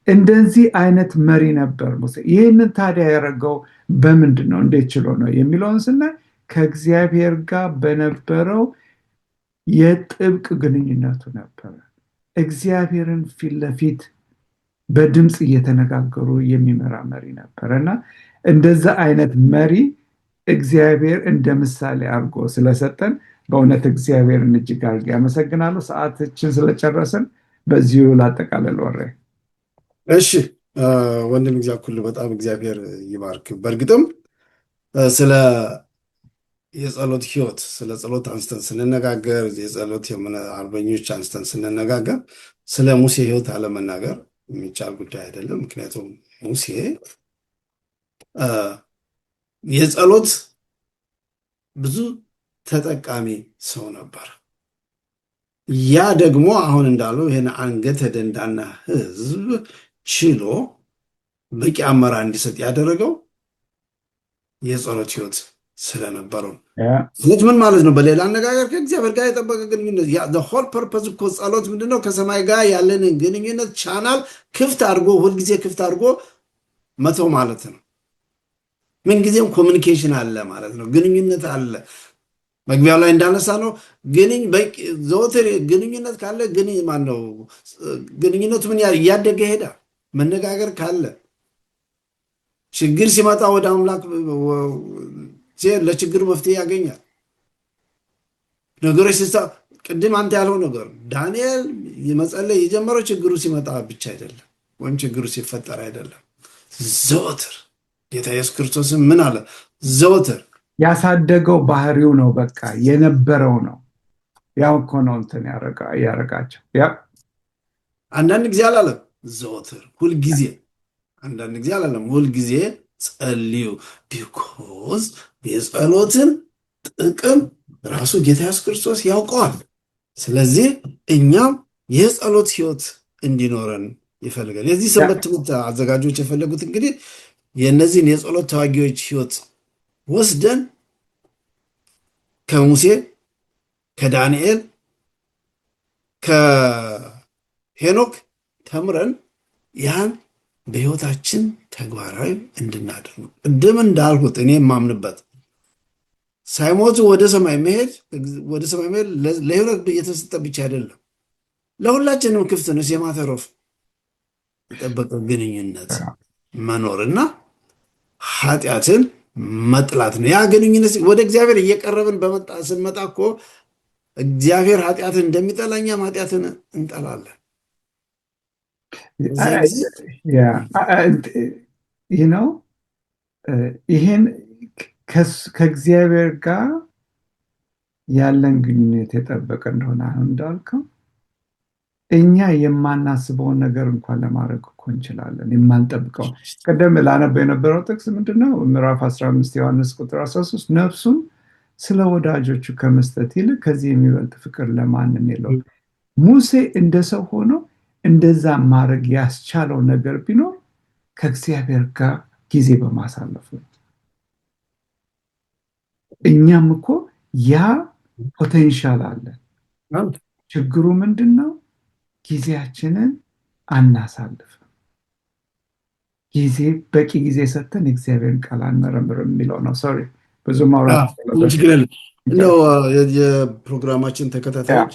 Speaker 2: እንደዚህ አይነት መሪ ነበር ሙሴ። ይህንን ታዲያ ያደረገው በምንድን ነው? እንዴት ችሎ ነው የሚለውን ስናይ ከእግዚአብሔር ጋር በነበረው የጥብቅ ግንኙነቱ ነበረ። እግዚአብሔርን ፊት ለፊት በድምፅ እየተነጋገሩ የሚመራ መሪ ነበረ። እና እንደዛ አይነት መሪ እግዚአብሔር እንደ ምሳሌ አድርጎ ስለሰጠን በእውነት እግዚአብሔርን እጅግ አድርጌ አመሰግናለሁ። ሰዓታችን ስለጨረስን በዚሁ ላጠቃልል ወሬ።
Speaker 1: እሺ ወንድም ኩሉ በጣም እግዚአብሔር ይባርክ። በእርግጥም ስለ የጸሎት ህይወት፣ ስለ ጸሎት አንስተን ስንነጋገር፣ የጸሎት አርበኞች አንስተን ስንነጋገር ስለ ሙሴ ህይወት አለመናገር የሚቻል ጉዳይ አይደለም። ምክንያቱም ሙሴ የጸሎት ብዙ ተጠቃሚ ሰው ነበር። ያ ደግሞ አሁን እንዳለው ይህን አንገተ ደንዳና ህዝብ ችሎ በቂ አመራር እንዲሰጥ ያደረገው የጸሎት ህይወት ስለነበረው ስለዚህ ምን ማለት ነው? በሌላ አነጋገር ከእግዚአብሔር ጋር የጠበቀ ግንኙነት ሆል ፐርፐዝ እኮ ጸሎት ምንድነው? ከሰማይ ጋር ያለንን ግንኙነት ቻናል ክፍት አድርጎ ሁልጊዜ ክፍት አድርጎ መተው ማለት ነው። ምንጊዜም ኮሚኒኬሽን አለ ማለት ነው። ግንኙነት አለ። መግቢያው ላይ እንዳነሳ ነው ዘወትር ግንኙነት ካለ ማነው ግንኙነቱ ምን እያደገ ይሄዳል። መነጋገር ካለ ችግር ሲመጣ ወደ አምላክ ለችግሩ መፍትሄ ያገኛል። ነገሮች ቅድም አንተ ያለው ነገር ዳንኤል መጸለይ የጀመረው ችግሩ ሲመጣ ብቻ አይደለም፣ ወይም ችግሩ ሲፈጠር አይደለም። ዘወትር ጌታ ኢየሱስ ክርስቶስን ምን አለ? ዘወትር
Speaker 2: ያሳደገው ባህሪው ነው። በቃ የነበረው ነው። ያው እኮ ነው እንትን ያረጋቸው።
Speaker 1: አንዳንድ ጊዜ አላለም ዘወትር ሁልጊዜ፣ አንዳንድ ጊዜ አላለም ሁልጊዜ ጸልዩ። ቢኮዝ የጸሎትን ጥቅም ራሱ ጌታ ኢየሱስ ክርስቶስ ያውቀዋል። ስለዚህ እኛም የጸሎት ህይወት እንዲኖረን ይፈልጋል። የዚህ ሰንበት ትምህርት አዘጋጆች የፈለጉት እንግዲህ የእነዚህን የጸሎት ተዋጊዎች ህይወት ወስደን ከሙሴ፣ ከዳንኤል፣ ከሄኖክ ተምረን ያን በህይወታችን ተግባራዊ እንድናደርግ ነው። ቅድም እንዳልኩት እኔ የማምንበት ሳይሞቱ ወደ ሰማይ መሄድ ለሄኖክ የተሰጠ ብቻ አይደለም፣ ለሁላችንም ክፍት ነው። የማተሮፍ የጠበቀ ግንኙነት መኖርና ኃጢአትን መጥላት ነው። ያ ግንኙነት ወደ እግዚአብሔር እየቀረብን ስንመጣ እኮ እግዚአብሔር ኃጢአትን እንደሚጠላ እኛም ኃጢአትን እንጠላለን።
Speaker 2: ይህን ከእግዚአብሔር ጋር ያለን ግንኙነት የጠበቀ እንደሆነ አሁን እንዳልከው እኛ የማናስበውን ነገር እንኳን ለማድረግ እኮ እንችላለን። የማንጠብቀው ቀደም ላነበው የነበረው ጥቅስ ምንድነው? ምዕራፍ 15 ዮሐንስ ቁጥር 13 ነፍሱን ስለ ወዳጆቹ ከመስጠት ይልቅ ከዚህ የሚበልጥ ፍቅር ለማንም የለውም። ሙሴ እንደ ሰው ሆኖ እንደዛ ማድረግ ያስቻለው ነገር ቢኖር ከእግዚአብሔር ጋር ጊዜ በማሳለፍ ነው። እኛም እኮ ያ ፖቴንሻል አለን። ችግሩ ምንድን ነው? ጊዜያችንን አናሳልፍም። በቂ ጊዜ ሰጥተን እግዚአብሔርን ቃል አንመረምርም የሚለው ነው። ሶሪ ብዙ ማውራት
Speaker 1: የፕሮግራማችን ተከታታዮች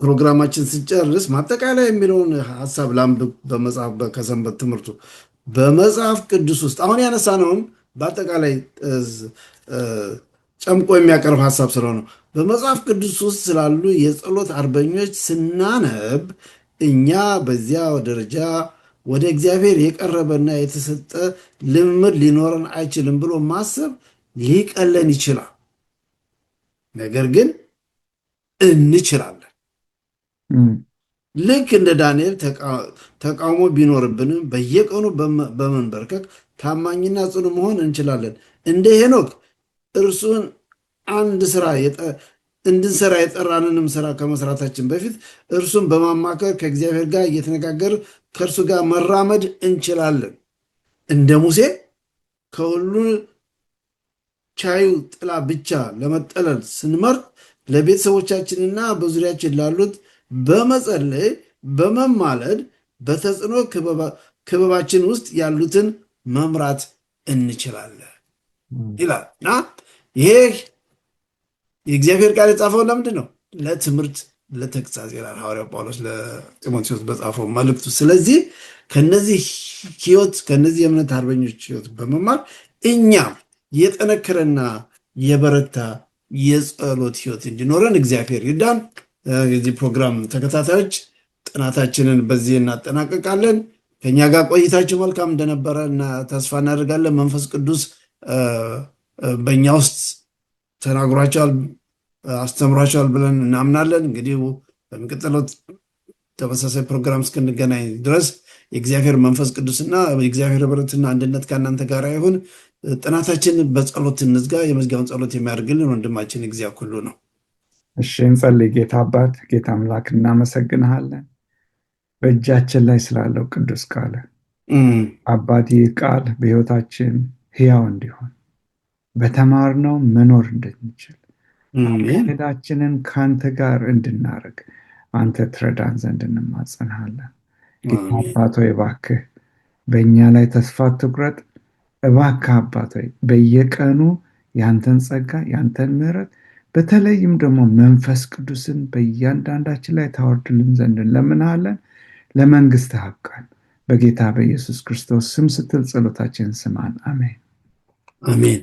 Speaker 1: ፕሮግራማችን ስጨርስ ማጠቃለያ የሚለውን ሀሳብ ላንብብ። በመጽሐፍ ከሰንበት ትምህርቱ በመጽሐፍ ቅዱስ ውስጥ አሁን ያነሳነውን በአጠቃላይ ጨምቆ የሚያቀርብ ሀሳብ ስለሆነ በመጽሐፍ ቅዱስ ውስጥ ስላሉ የጸሎት አርበኞች ስናነብ እኛ በዚያ ደረጃ ወደ እግዚአብሔር የቀረበና የተሰጠ ልምምድ ሊኖረን አይችልም ብሎ ማሰብ ሊቀለን ይችላል። ነገር ግን እንችላለን። ልክ እንደ ዳንኤል ተቃውሞ ቢኖርብንም በየቀኑ በመንበርከክ ታማኝና ጽኑ መሆን እንችላለን። እንደ ሄኖክ እርሱን አንድ ስራ እንድንሰራ የጠራንንም ስራ ከመስራታችን በፊት እርሱን በማማከር ከእግዚአብሔር ጋር እየተነጋገር ከእርሱ ጋር መራመድ እንችላለን። እንደ ሙሴ ከሁሉ ቻዩ ጥላ ብቻ ለመጠለል ስንመርጥ ለቤተሰቦቻችንና በዙሪያችን ላሉት በመጸለይ በመማለድ በተጽዕኖ ክበባችን ውስጥ ያሉትን መምራት እንችላለን ይላል እና ይሄ የእግዚአብሔር ቃል የጻፈው ለምንድን ነው? ለትምህርት ለተግሳጽ ይላል ሐዋርያው ጳውሎስ ለጢሞቴዎስ በጻፈው መልእክቱ። ስለዚህ ከነዚህ የእምነት አርበኞች ህይወት በመማር እኛም የጠነከረና የበረታ የጸሎት ህይወት እንዲኖረን እግዚአብሔር ይርዳን። የዚህ ፕሮግራም ተከታታዮች ጥናታችንን በዚህ እናጠናቀቃለን። ከኛ ጋር ቆይታችሁ መልካም እንደነበረ እና ተስፋ እናደርጋለን። መንፈስ ቅዱስ በእኛ ውስጥ ተናግሯቸዋል፣ አስተምሯቸዋል ብለን እናምናለን። እንግዲህ በሚቀጥለው ተመሳሳይ ፕሮግራም እስክንገናኝ ድረስ የእግዚአብሔር መንፈስ ቅዱስና የእግዚአብሔር ህብረትና አንድነት ከእናንተ ጋር ይሁን። ጥናታችን በጸሎት እንዝጋ። የመዝጊያውን ጸሎት የሚያደርግልን ወንድማችን እግዚአብሔር ሁሉ ነው።
Speaker 2: እሺ እንጸልይ። ጌታ አባት፣ ጌታ አምላክ እናመሰግንሃለን በእጃችን ላይ ስላለው ቅዱስ ቃል። አባት ይህ ቃል በህይወታችን ሕያው እንዲሆን በተማርነው መኖር እንድንችል አካሄዳችንን ከአንተ ጋር እንድናረግ አንተ ትረዳን ዘንድ እንማጸንሃለን። ጌታ አባት ሆይ እባክህ በእኛ ላይ ተስፋ ትቁረጥ። እባክህ አባት ሆይ በየቀኑ ያንተን ጸጋ ያንተን ምሕረት በተለይም ደግሞ መንፈስ ቅዱስን በእያንዳንዳችን ላይ ታወርድልን ዘንድ እንለምንሃለን። ለመንግሥትህ አብቃን። በጌታ በኢየሱስ ክርስቶስ ስም ስትል ጸሎታችንን ስማን። አሜን
Speaker 1: አሜን።